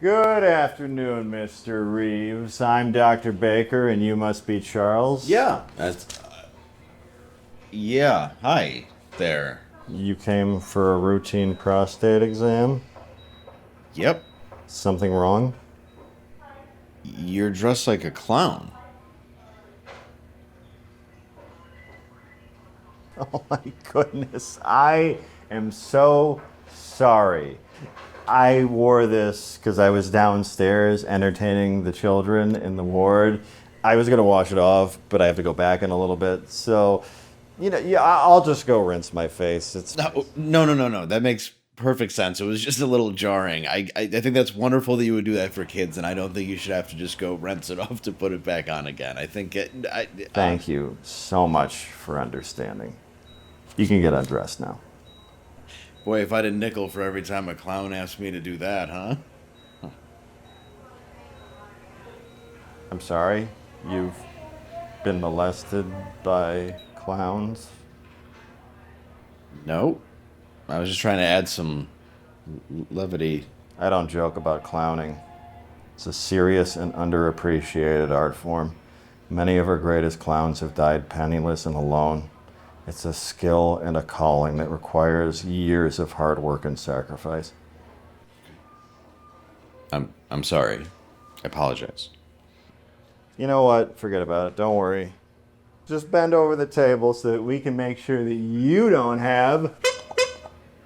Good afternoon, Mr. Reeves. I'm Dr. Baker, and you must be Charles. Yeah. Yeah. Hi there. You came for a routine prostate exam? Yep. Something wrong? You're dressed like a clown. Oh my goodness. I am so sorry. I wore this because I was downstairs entertaining the children in the ward. I was going to wash it off, but I have to go back in a little bit. So, I'll just go rinse my face. No. That makes perfect sense. It was just a little jarring. I think that's wonderful that you would do that for kids, and I don't think you should have to just go rinse it off to put it back on again. I think Thank you so much for understanding. You can get undressed now. Boy, if I had a nickel for every time a clown asked me to do that, huh? I'm sorry, you've been molested by clowns? No. I was just trying to add some levity. I don't joke about clowning. It's a serious and underappreciated art form. Many of our greatest clowns have died penniless and alone. It's a skill and a calling that requires years of hard work and sacrifice. I'm sorry. I apologize. You know what? Forget about it. Don't worry. Just bend over the table so that we can make sure that you don't have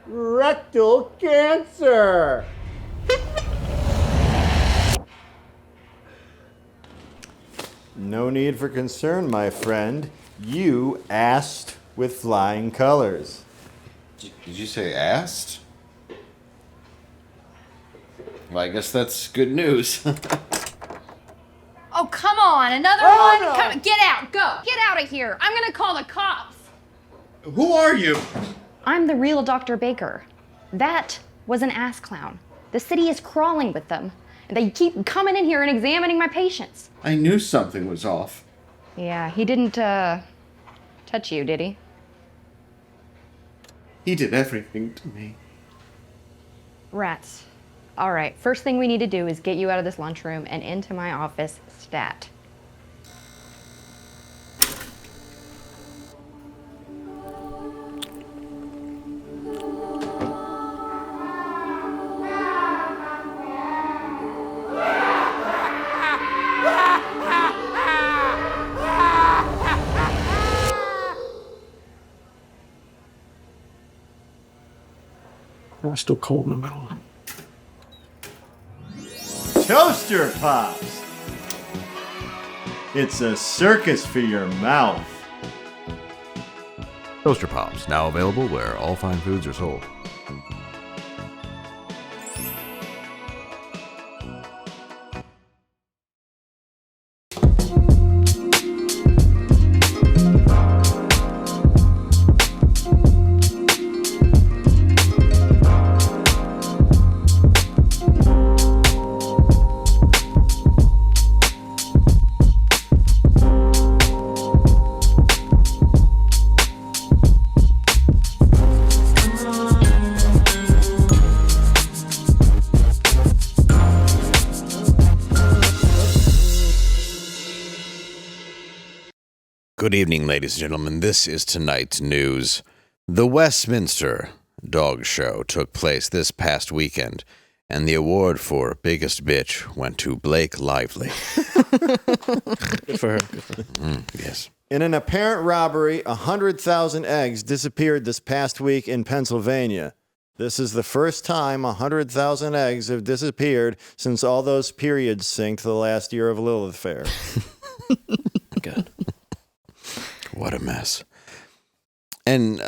rectal cancer. No need for concern, my friend. You asked with flying colors. Did you say asked? Well, I guess that's good news. Oh, come on, another one? No. Come, get out, go. Get out of here. I'm gonna call the cops. Who are you? I'm the real Dr. Baker. That was an ass clown. The city is crawling with them. And they keep coming in here and examining my patients. I knew something was off. Yeah, he didn't, touch you, did he? He did everything to me. Rats. All right, first thing we need to do is get you out of this lunchroom and into my office stat. I'm still cold in the middle. Toaster Pops! It's a circus for your mouth. Toaster Pops, now available where all fine foods are sold. Good evening, ladies and gentlemen. This is tonight's news. The Westminster Dog Show took place this past weekend, and the award for Biggest Bitch went to Blake Lively. Good for her. Yes. In an apparent robbery, 100,000 eggs disappeared this past week in Pennsylvania. This is the first time 100,000 eggs have disappeared since all those periods synced the last year of Lilith Fair. Good. What a mess. And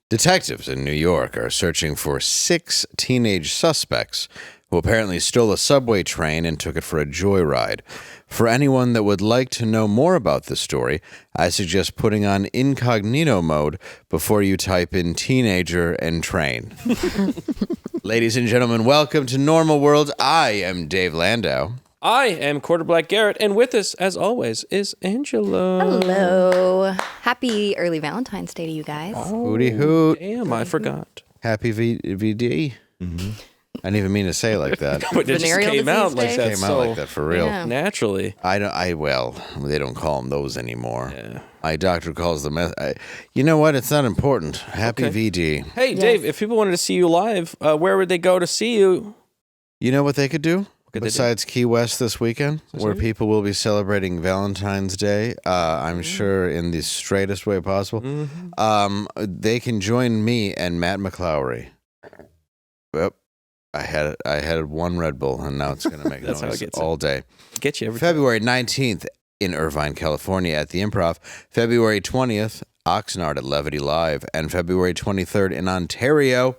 detectives in New York are searching for 6 teenage suspects who apparently stole a subway train and took it for a joyride. For anyone that would like to know more about this story, I suggest putting on incognito mode before you type in teenager and train. Ladies and gentlemen, welcome to Normal World. I am Dave Landau. I am Black Garrett, and with us, as always, is Angela. Hello. Happy early Valentine's Day to you guys. Hooty hoot. Damn, I forgot. Happy VD. Mm-hmm. I didn't even mean to say it like that. But it just Venereal came out disease like day? that. Came so out like that for real. Yeah. naturally. Well, they don't call them those anymore. Yeah. My doctor calls them. You know what? It's not important. Happy Okay. VD. Hey, Yes. Dave, if people wanted to see you live, where would they go to see you? You know what they could do? could they do? Besides Key West this weekend, where people will be celebrating Valentine's Day, I'm sure in the straightest way possible, they can join me and Matt McClowry. Yep. I had one Red Bull, and now it's going to make That's how it noise gets all day. Get you every time. February 19th in Irvine, California at the Improv. February 20th, Oxnard at Levity Live. And February 23rd in Ontario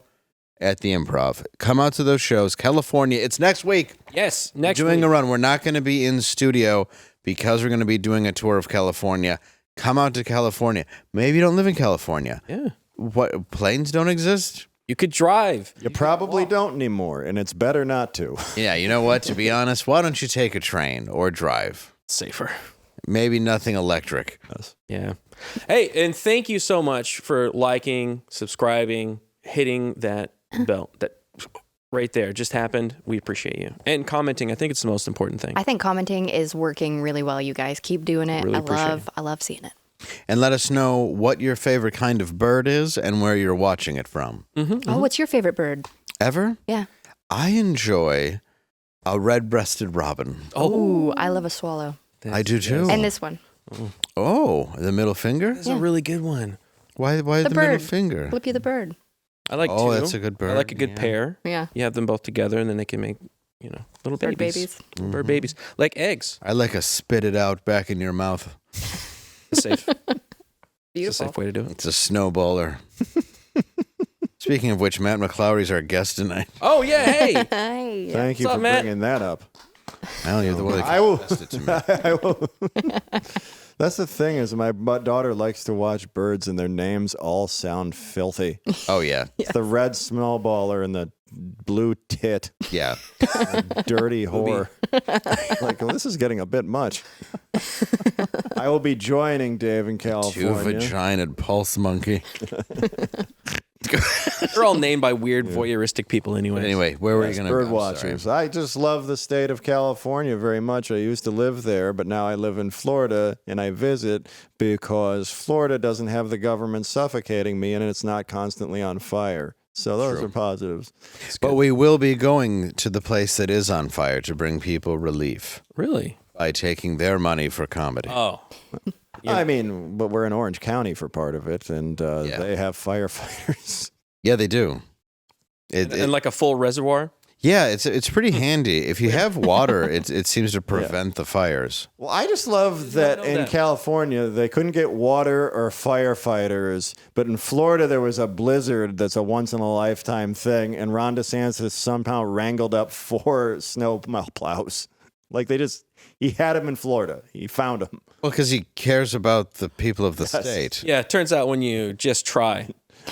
at the Improv. Come out to those shows. California, it's next week. Yes, next Doing week. a run. We're not going to be in studio because we're going to be doing a tour of California. Come out to California. Maybe you don't live in California. Yeah. What, planes don't exist? You could drive. You probably don't anymore, and it's better not to. Yeah, you know what? To be honest, why don't you take a train or drive? Safer. Maybe nothing electric. Yeah. Hey, and thank you so much for liking, subscribing, hitting that bell. That right there just happened. We appreciate you. And commenting. I think it's the most important thing. I think commenting is working really well, you guys. Keep doing it. Really appreciate I love seeing it. And let us know what your favorite kind of bird is and where you're watching it from. Oh, what's your favorite bird? Ever? Yeah. I enjoy a red-breasted robin. Oh, I love a swallow. I do too. And this one. Oh, the middle finger? That's a really good one. Why the middle bird. finger? Flippy the bird. I like Oh, two. that's a good bird. I like a good Yeah. pair. Yeah. You have them both together, and then they can make, little Bird babies. babies. Bird babies. Like eggs. I like a spit it out back in your mouth. It's safe. It's a Beautiful. safe way to do it. It's a snowballer. Speaking of which, Matt McClowry's our guest tonight. Oh, yeah. Hey. Hey. Thank you What's for up, Matt? bringing that up. Well, you're the one that I will. suggested to me. I will. That's the thing is my daughter likes to watch birds and their names all sound filthy. Oh, yeah. It's the red snowballer and the blue tit, Yeah. dirty whore. Like, well, this is getting a bit much. I will be joining Dave in Two California. vaginaed pulse monkey. They're all named by weird voyeuristic people anyway. Anyway, where were you going to Bird watchers. I just love the state of California very much. I used to live there, but now I live in Florida and I visit because Florida doesn't have the government suffocating me and it's not constantly on fire. So those are positives. But we will be going to the place that is on fire to bring people relief Really? by taking their money for comedy. Oh. I mean, but we're in Orange County for part of it, and Yeah. they have firefighters. Yeah, they do. And like a full reservoir? Yeah, it's pretty handy. If you have water, it seems to prevent the fires. Well, I just love that know in that. California they couldn't get water or firefighters, but in Florida there was a blizzard that's a once in a lifetime thing, and Ron DeSantis somehow wrangled up 4 snow plows. Like he had them in Florida. He found them. Well, because he cares about the people of the state. Yeah, it turns out when you just try.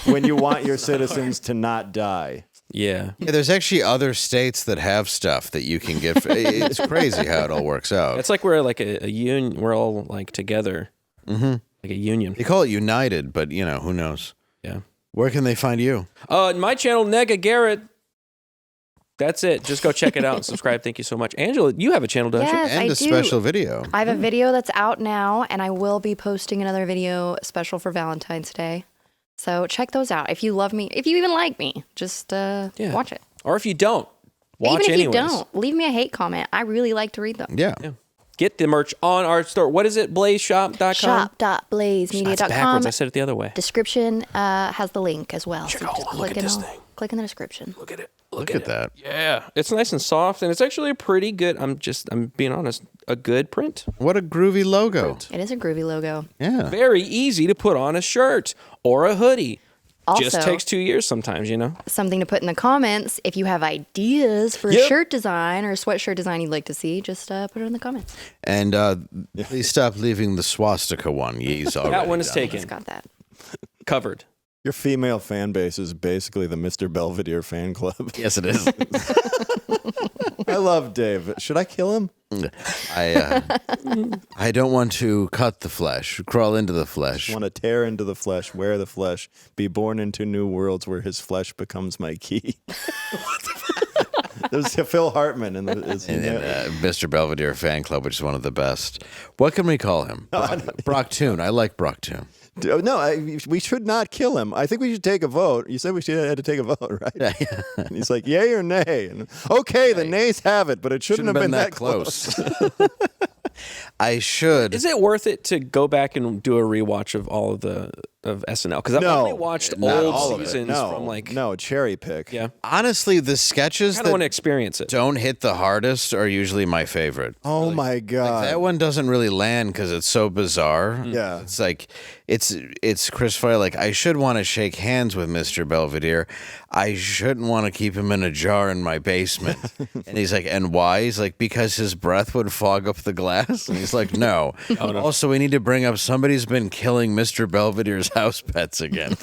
When you want your citizens to not die. Yeah. Yeah, there's actually other states that have stuff that you can get. It's crazy how it all works out. It's like we're like a union. We're all like together. Mm-hmm. Like a union. They call it United, but who knows? Yeah. Where can they find you? My channel, Nega Garrett. That's it. Just go check it out and subscribe. Thank you so much. Angela, you have a channel, don't Yes, And I a do. special video. I have a video that's out now, and I will be posting another video special for Valentine's Day. So check those out. If you love me, if you even like me, just watch it. you? Or if you don't, watch Even if anyways. you don't, leave me a hate comment. I really like to read them. Yeah. Get the merch on our store. What is it? BlazeShop.com? Shop.blazemedia.com. That's backwards. I said it the other way. Description has the link as well. Check So out- just look at this thing. click in the description. Look at it. Look at that. Yeah. It's nice and soft, and it's actually a pretty good, I'm being honest, a good print. What a groovy logo. It is a groovy logo. Yeah. Very easy to put on a shirt or a hoodie. Also, Just takes 2 years sometimes, something to put in the comments. If you have ideas for Yep. shirt design or sweatshirt design you'd like to see, just put it in the comments. And please stop leaving the swastika one. He's already That one is done. taken. Just got that. Covered. Your female fan base is basically the Mr. Belvedere fan club. Yes, it is. I love Dave. Should I kill him? I don't want to cut the flesh, crawl into the flesh. Want to tear into the flesh, wear the flesh, be born into new worlds where his flesh becomes my key. There's Phil Hartman in the Mr. Belvedere fan club, which is one of the best. What can we call him? Brock Toon. I like Brock Toon. No, we should not kill him. I think we should take a vote. You said we had to take a vote, right? Yeah. And he's like, yay or nay? And, okay, the nays have it, but it shouldn't have been that close. I should. Is it worth it to go back and do a rewatch of all of SNL? Because I've only watched old seasons from No, cherry pick. Yeah. Honestly, the sketches I that want to experience it. don't hit the hardest are usually my favorite. Oh my God. That one doesn't really land because it's so bizarre. Yeah. It's like, it's Chris Farley, like, I should want to shake hands with Mr. Belvedere. I shouldn't want to keep him in a jar in my basement. And he's like, and why? He's like, because his breath would fog up the glass. And he's like, no. Also, we need to bring up somebody's been killing Mr. Belvedere's house pets again.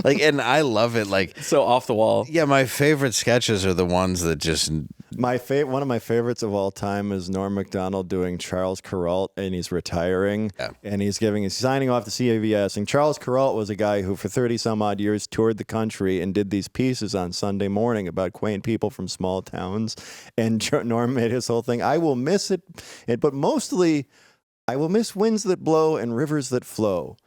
Like, and I love it. Like, So off the wall. yeah, my favorite sketches are the ones that just. One of my favorites of all time is Norm Macdonald doing Charles Kuralt, and he's retiring, and he's signing off the CAVS. And Charles Kuralt was a guy who, for 30 some odd years, toured the country and did these pieces on Sunday morning about quaint people from small towns. And Norm made his whole thing. I will miss it, but mostly, I will miss winds that blow and rivers that flow.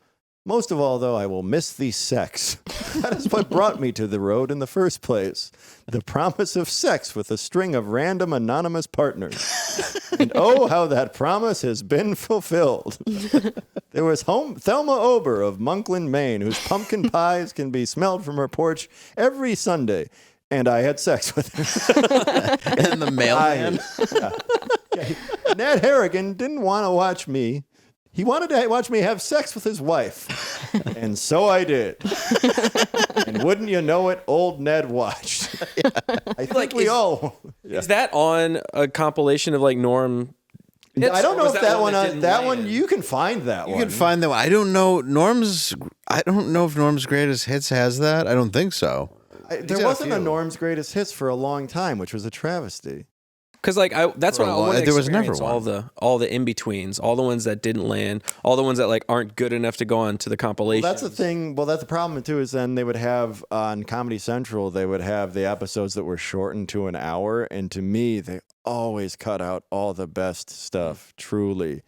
Most of all, though, I will miss the sex. That is what brought me to the road in the first place. The promise of sex with a string of random anonymous partners. And oh, how that promise has been fulfilled. There was Thelma Ober of Monkland, Maine, whose pumpkin pies can be smelled from her porch every Sunday. And I had sex with her. And the mailman. Ned Harrigan didn't want to watch me. He wanted to watch me have sex with his wife. And so I did. And wouldn't you know it, old Ned watched. I think we all. Is that on a compilation of like Norm? I don't know if that one land? you can find that one. You can find that one. I don't know if Norm's Greatest Hits has that. I don't think so. There wasn't a Norm's Greatest Hits for a long time, which was a travesty. Because like that's what I want to there was never experience one. all the in betweens, all the ones that didn't land, all the ones that like aren't good enough to go on to the compilation. Well, that's the thing. Well, that's the problem too. Is then they would have on Comedy Central, they would have the episodes that were shortened to an hour, and to me, they always cut out all the best stuff. Truly,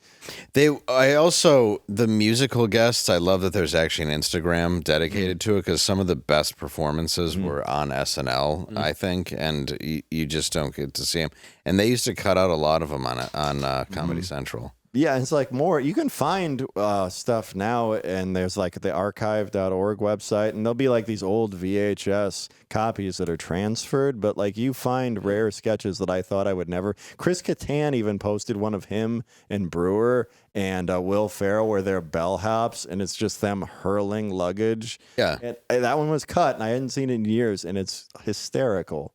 the musical guests. I love that there's actually an Instagram dedicated to it because some of the best performances were on SNL, I think, and you just don't get to see them. And they used to cut out a lot of them on Comedy Central. Yeah, it's like more. You can find stuff now, and there's like the archive.org website, and there'll be like these old VHS copies that are transferred, but like you find rare sketches that I thought I would never. Chris Kattan even posted one of him and Brewer and Will Ferrell where they're bellhops, and it's just them hurling luggage. Yeah. And that one was cut, and I hadn't seen it in years, and it's hysterical.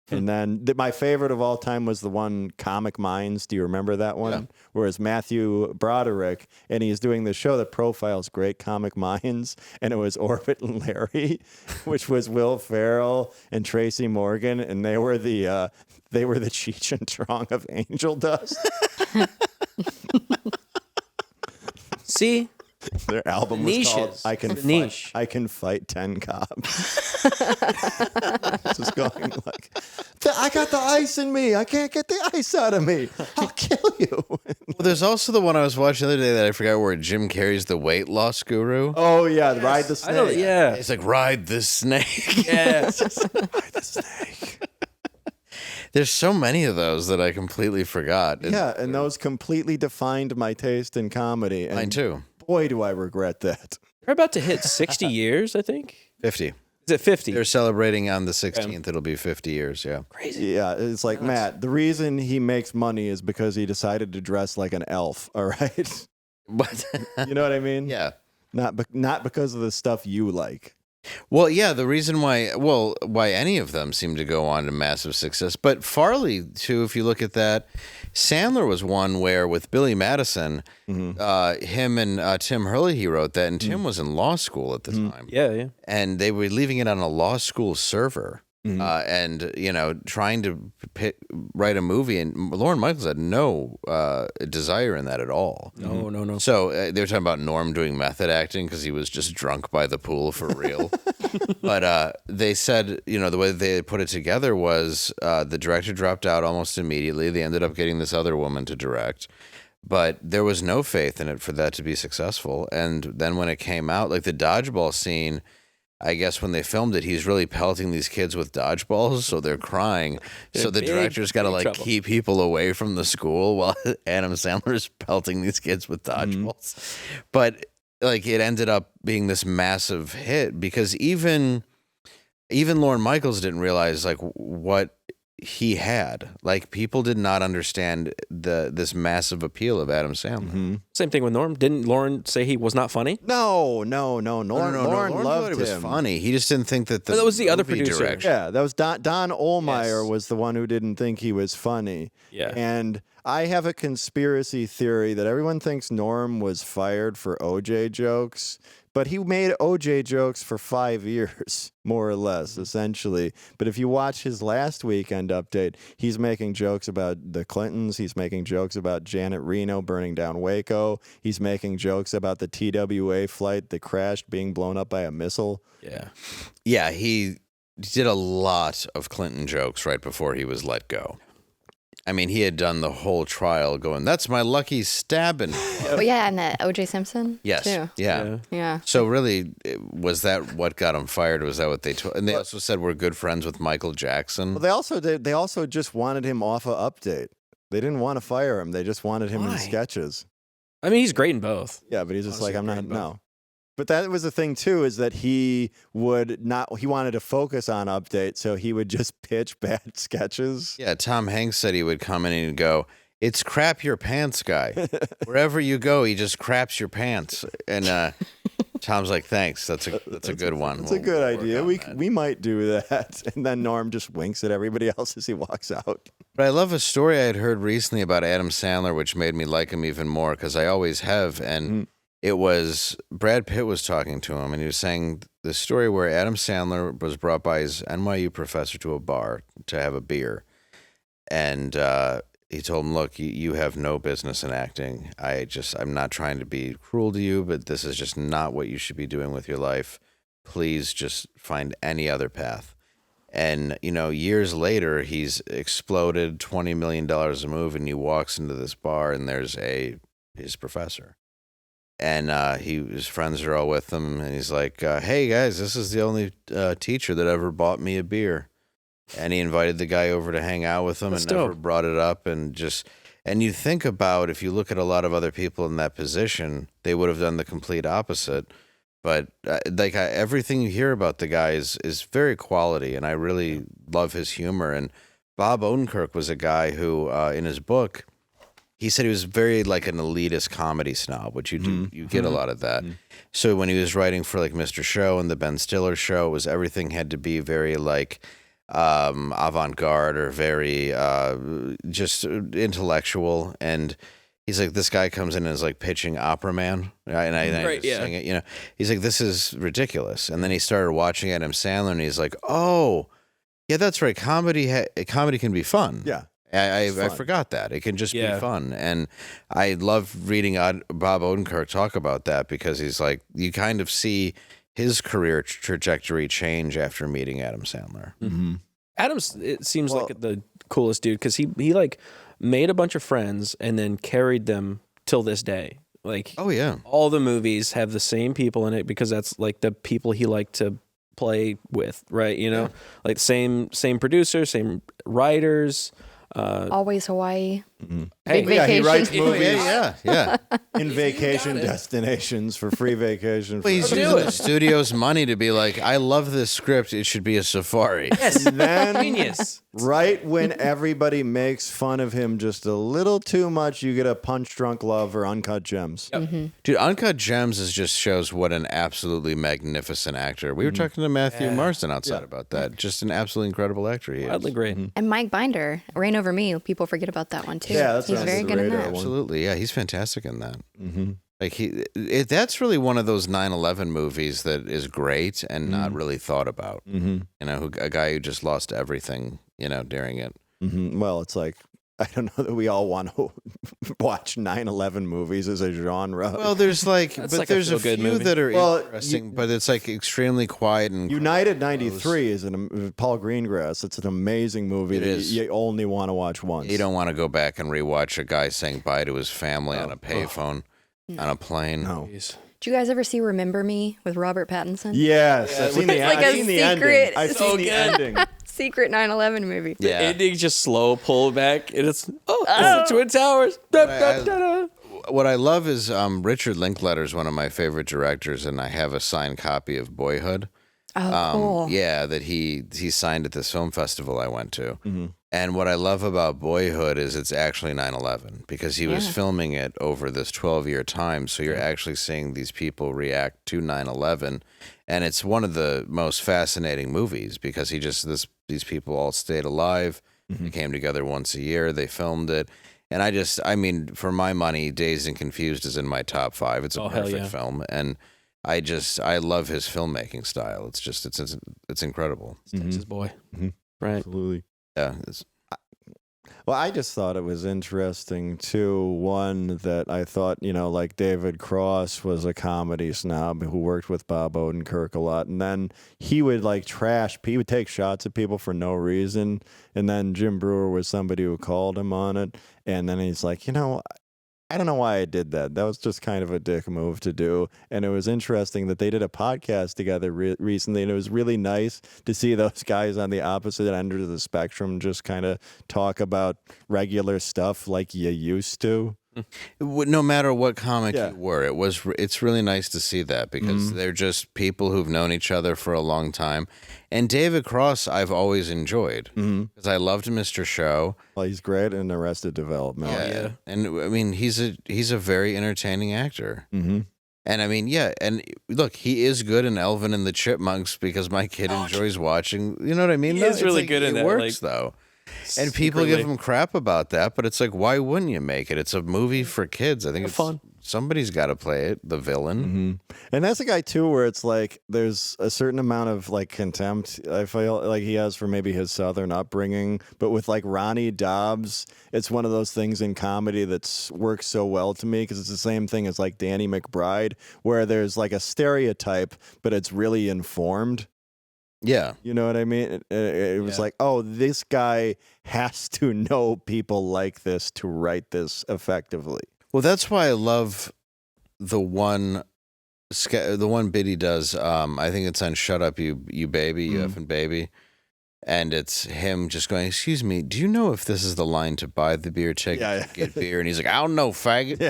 And then my favorite of all time was the one Comic Minds. Do you remember that one? Yeah. Where it's Matthew Broderick, and he's doing the show that profiles great comic minds, and it was Orbit and Larry, which was Will Ferrell and Tracy Morgan, and they were the Cheech and Chong of Angel Dust. See? Their album was called I Can Fight 10 Cops. Just going like, I got the ice in me. I can't get the ice out of me. I'll kill you. Well, there's also the one I was watching the other day that I forgot where Jim Carrey's the weight loss guru. Oh, yeah. Ride the Snake. Yeah. It's like, ride the snake. Yes. Ride the Snake. There's so many of those that I completely forgot. Yeah, and those completely defined my taste in comedy. And mine too. Boy, do I regret that. They're about to hit 60 years, I think. 50. Is it 50? They're celebrating on the 16th. It'll be 50 years, yeah. Crazy. Yeah, it's like, Matt, the reason he makes money is because he decided to dress like an elf, all right? But you know what I mean? Yeah. Not because of the stuff you like. Well, yeah, the reason why any of them seem to go on to massive success. But Farley, too, if you look at that, Sandler was one where with Billy Madison, him and Tim Hurley, he wrote that, and Tim was in law school at the time. Yeah, yeah. And they were leaving it on a law school server. and trying to write a movie, and Lorne Michaels had no desire in that at all. No. So they were talking about Norm doing method acting because he was just drunk by the pool for real. But they said, the way they put it together was the director dropped out almost immediately. They ended up getting this other woman to direct. But there was no faith in it for that to be successful. And then when it came out, like the dodgeball scene, I guess when they filmed it, he's really pelting these kids with dodgeballs, so they're crying. So the director's got to keep people away from the school while Adam Sandler's pelting these kids with dodgeballs. But it ended up being this massive hit because even Lorne Michaels didn't realize what he had. People did not understand this massive appeal of Adam Sandler. Same thing with Norm. Didn't Lorne say he was not funny? No. Lorne loved it was him. funny. He just didn't think that that was the other movie producer. direction. Yeah, that was Don Ohlmeyer Yes. was the one who didn't think he was funny. Yeah. And I have a conspiracy theory that everyone thinks Norm was fired for OJ jokes, but he made OJ jokes for 5 years, more or less, essentially. But if you watch his last weekend update, he's making jokes about the Clintons. He's making jokes about Janet Reno burning down Waco. He's making jokes about the TWA flight that crashed being blown up by a missile. Yeah. Yeah, he did a lot of Clinton jokes right before he was let go. I mean, he had done the whole trial going, that's my lucky stabbing. But yeah, and that O.J. Simpson. Yes. Too. Yeah. Yeah. So really, was that what got him fired? Was that what they told? And they also said we're good friends with Michael Jackson. Well, they also just wanted him off of Update. They didn't want to fire him. They just wanted him in sketches. I mean, he's great in both. Yeah, but he's just Honestly, I'm not, great in both. no. But that was the thing, too, is that he wanted to focus on Update, so he would just pitch bad sketches. Yeah, Tom Hanks said he would come in and go, it's crap your pants guy. Wherever you go, he just craps your pants. And Tom's like, thanks, that's a good one. It's a good idea. work on We might do that. And then Norm just winks at everybody else as he walks out. But I love a story I had heard recently about Adam Sandler, which made me like him even more, because I always have. And it was Brad Pitt was talking to him, and he was saying the story where Adam Sandler was brought by his NYU professor to a bar to have a beer. And he told him, look, you have no business in acting. I'm not trying to be cruel to you, but this is just not what you should be doing with your life. Please just find any other path. And, years later, he's exploded $20 million a move, and he walks into this bar, and there's his professor. And his friends are all with him, and he's like, hey, guys, this is the only teacher that ever bought me a beer. And he invited the guy over to hang out with him. That's And never dope. brought it up. And you think about, if you look at a lot of other people in that position, they would have done the complete opposite. But everything you hear about the guy is very quality, and I really love his humor. And Bob Odenkirk was a guy who, in his book, he said he was very like an elitist comedy snob, which you do, you get a lot of that. So when he was writing for like Mr. Show and the Ben Stiller Show, everything had to be very like avant-garde or very just intellectual. And he's like, this guy comes in and is like pitching Opera Man, and I Right, just yeah. sing it. He's like, this is ridiculous. And then he started watching Adam Sandler, and he's like, oh, yeah, that's right. Comedy can be fun. Yeah. I fun. forgot that. It can just Yeah. be fun. And I love reading Bob Odenkirk talk about that, because he's like, you kind of see his career trajectory change after meeting Adam Sandler. Adam's, it seems like the coolest dude because he like made a bunch of friends and then carried them till this day. Like, Oh, yeah. all the movies have the same people in it because that's like the people he liked to play with, right? Like same producer, same writers. Always Hawaii. Hey, Big Yeah, he vacation. writes movies Yeah. in vacation destinations for free vacation. Well, he's Do using it. the studio's money to be like, I love this script. It should be a safari. Yes, Then, genius. right when everybody makes fun of him just a little too much, you get a Punch Drunk Love or Uncut Gems. Dude, Uncut Gems just shows what an absolutely magnificent actor. We were talking to Matthew Marston outside about that. Just an absolutely incredible actor he is. Wildly great. And Mike Binder, Reign Over Me. People forget about that one too. Yeah, that's He's on very the good in radar that. one. Absolutely. Yeah, he's fantastic in that. Like that's really one of those 9/11 movies that is great and not really thought about. Mm-hmm. You know, a guy who just lost everything, you know, during it. Mm-hmm. Well, it's like, I don't know that we all want to watch 9/11 movies as a genre. Well, there's like, That's but like a there's a feel-good few movie. that are Well, interesting, but it's like extremely quiet and United 93 is Paul Greengrass. It's an amazing movie It that is. you only want to watch once. you don't want to go back and rewatch a guy saying bye to his family on a payphone, on a plane. No. Jeez. Did you guys ever see Remember Me with Robert Pattinson? Yes, I've seen the, It's like I've a seen the secret- ending. I've it's seen so the good. ending. Secret 9/11 movie. The Yeah. ending just slow pull back, and it's it's the Twin Towers. Da, da, da, da. What I love is Richard Linklater is one of my favorite directors, and I have a signed copy of Boyhood. Oh, cool. Yeah, that he signed at this film festival I went to. And what I love about Boyhood is it's actually 9/11 because he was filming it over this 12-year time. So you're actually seeing these people react to 9/11, and it's one of the most fascinating movies because these people all stayed alive. They came together once a year. They filmed it. And I mean, for my money, Dazed and Confused is in my top 5. It's a Oh, hell perfect yeah. film. And I love his filmmaking style. It's incredible. Texas boy. Right. Absolutely. Yeah. Well, I just thought it was interesting, too. One, that I thought, like David Cross was a comedy snob who worked with Bob Odenkirk a lot. And then he would, he would take shots at people for no reason. And then Jim Brewer was somebody who called him on it. And then he's like, I don't know why I did that. That was just kind of a dick move to do. And it was interesting that they did a podcast together recently, and it was really nice to see those guys on the opposite end of the spectrum just kind of talk about regular stuff like you used to. No matter what comic Yeah. you were, it's really nice to see that because they're just people who've known each other for a long time. And David Cross, I've always enjoyed because I loved Mr. Show. Well, he's great in Arrested Development. yeah. And I mean, he's a very entertaining actor. Mm-hmm. And I mean, yeah, and look, he is good in Alvin and the Chipmunks because my kid enjoys watching. You know what I mean? He No, is it's really like, good in it that, works though. And people Secretly. give him crap about that, but it's like, why wouldn't you make it? It's a movie for kids. I think it's fun. Somebody's got to play it. The villain. And that's a guy, too, where it's like there's a certain amount of contempt I feel like he has for maybe his Southern upbringing. But with Ronnie Dobbs, it's one of those things in comedy that works so well to me because it's the same thing as Danny McBride, where there's a stereotype, but it's really informed. Yeah. You know what I mean? It was oh, this guy has to know people like this to write this effectively. Well, that's why I love the one bit he does. I think it's on "Shut Up, You Baby, You Effing Baby," and it's him just going, "Excuse me, do you know if this is the line to buy the beer ticket, get beer?" And he's like, "I don't know, faggot."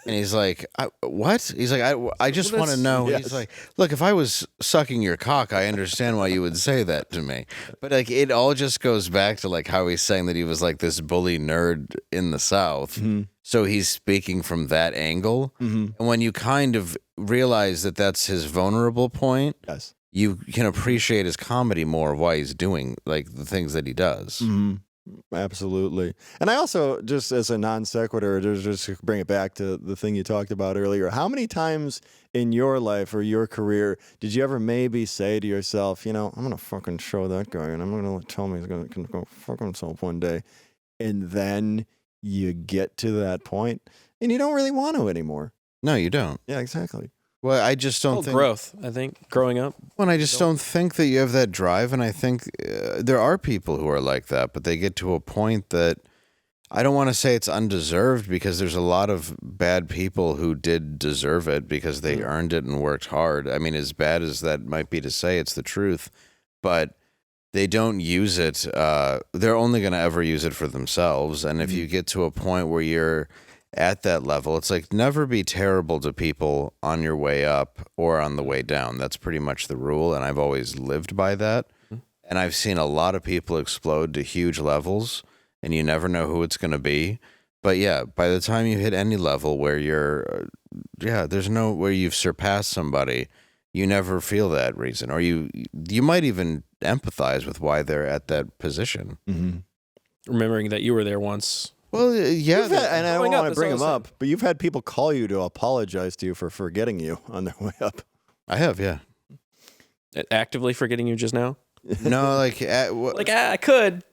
And he's like, "What?" He's like, "I just want to know." Yes. He's like, "Look, if I was sucking your cock, I understand why you would say that to me." But it all just goes back to how he's saying that he was this bully nerd in the South. So he's speaking from that angle. And when you kind of realize that that's his vulnerable point, Yes. you can appreciate his comedy more of why he's doing the things that he does. Absolutely. And I also, just as a non sequitur, just to bring it back to the thing you talked about earlier, how many times in your life or your career did you ever maybe say to yourself, I'm going to fucking show that guy and I'm going to tell him he's going to go fuck himself one day. And then you get to that point and you don't really want to anymore. No, you don't. Yeah, exactly. Well, I just don't think growth. I think growing up. Well, I just don't think that you have that drive, and I think there are people who are like that, but they get to a point that I don't want to say it's undeserved because there's a lot of bad people who did deserve it because they earned it and worked hard. I mean, as bad as that might be to say, it's the truth, but they don't use it. They're only going to ever use it for themselves, and if you get to a point where you're at that level, it's never be terrible to people on your way up or on the way down. That's pretty much the rule, and I've always lived by that. And I've seen a lot of people explode to huge levels, and you never know who it's going to be. But yeah, by the time you hit any level where you're, where you've surpassed somebody, you never feel that reason, or you might even empathize with why they're at that position. Remembering that you were there once. Well, yeah. And I don't Growing up, want to that's bring what them I was up, but you've had people call you to apologize to you for forgetting you on their way up. I have, yeah. Actively forgetting you just now? No, like, I could.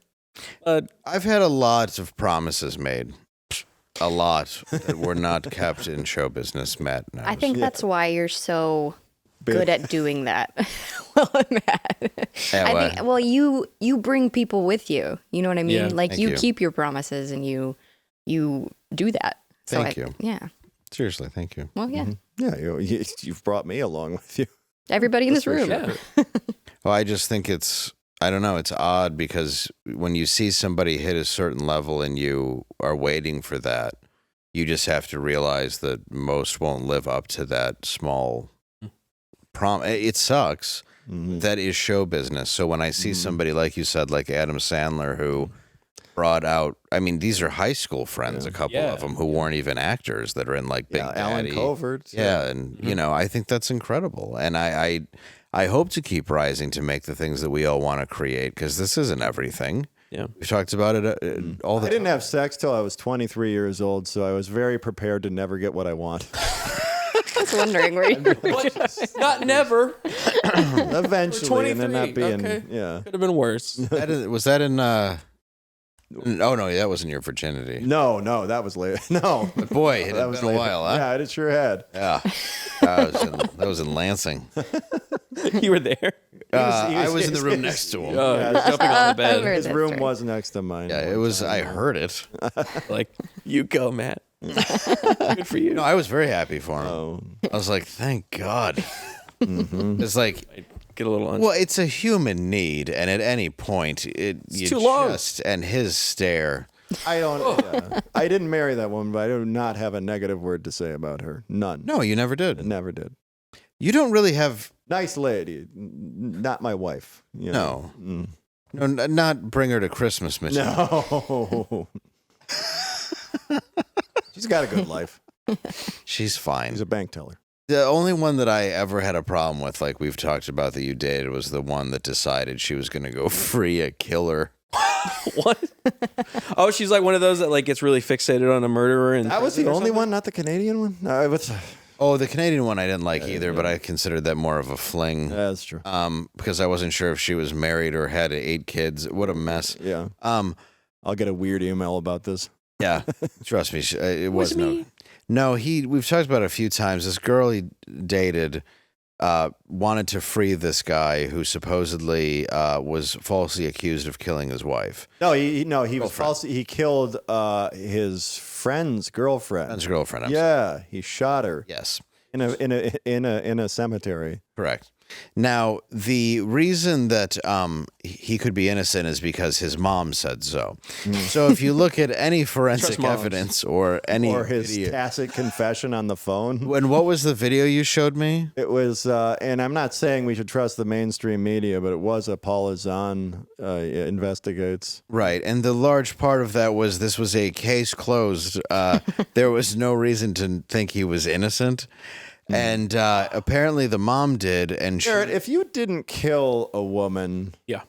I've had a lot of promises made. A lot that were not kept in show business, Matt. I think that's why you're so good at doing that. Well, Matt. I think. Well, you bring people with you. You know what I mean? Yeah. Like Thank you you. keep your promises and you do that. So Thank you. Yeah. Seriously, thank you. Well, yeah. Yeah, you've brought me along with you. Everybody in this room. Yeah. Well, I just think I don't know, it's odd because when you see somebody hit a certain level and you are waiting for that, you just have to realize that most won't live up to that small It sucks. That is show business. So when I see somebody, like you said, like Adam Sandler, who brought out, I mean, these are high school friends, a couple of them who weren't even actors that are in like Big Daddy. Alan Covert. Yeah, and you know, I think that's incredible, and I hope to keep rising to make the things that we all want to create because this isn't everything. Yeah. We've talked about it all the I time. didn't have sex till I was 23 years old, so I was very prepared to never get what I want. I was wondering where you Not never. Eventually, and then not 23, being, okay. yeah. Could have been worse. Was that in? Oh no, that wasn't your virginity. No, that was later. No. But boy, it had been a later. while, huh? Yeah, it sure had. Yeah, that was in Lansing. You were there. I was in the room next to him. Jumping on the bed. Heard His that room story. was next to mine. Yeah, it was. I heard it. Like, you go, Matt. Good for you. No, I was very happy for him. Oh. I was like, thank God. It's like, Get a little well, it's a human need, and at any point, you too long. and his stare. I don't. Yeah. I didn't marry that woman, but I do not have a negative word to say about her. None. No, you never did. Never did. You don't really have. Nice lady, not my wife. You know. No, not bring her to Christmas, Mitch. No. She's got a good life. She's fine. She's a bank teller. The only one that I ever had a problem with, like we've talked about that you dated, was the one that decided she was going to go free a killer. What? Oh, she's like one of those that like gets really fixated on a murderer. And That was the only one, not the Canadian one. Oh, the Canadian one I didn't like either, but I considered that more of a fling. That's true. Because I wasn't sure if she was married or had 8 kids. What a mess. Yeah. I'll get a weird email about this. Yeah, trust me, it was no. No, we've talked about it a few times. This girl he dated wanted to free this guy who supposedly was falsely accused of killing his wife. No, he was false. He killed his friend's girlfriend. Friend's girlfriend. Yeah, he shot her. Yes. In a cemetery. Correct. Now, the reason that he could be innocent is because his mom said so. So if you look at any forensic evidence or his tacit confession on the phone. And what was the video you showed me? It was, and I'm not saying we should trust the mainstream media, but it was a Paula Zahn investigates. Right, and the large part of that was this was a case closed. There was no reason to think he was innocent. And apparently the mom did, and Garrett, if you didn't kill a woman, yeah,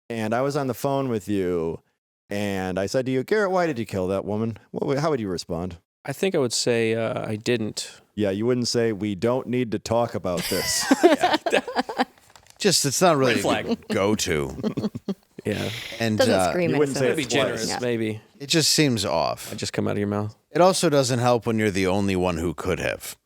and I was on the phone with you, and I said to you, Garrett, why did you kill that woman? How would you respond? I think I would say I didn't. Yeah, you wouldn't say, we don't need to talk about this. just it's not really Red flag. a good go-to. Yeah, And Doesn't scream you wouldn't innocent. say to be it generous, twice. maybe. it just seems off. I just come out of your mouth. It also doesn't help when you're the only one who could have.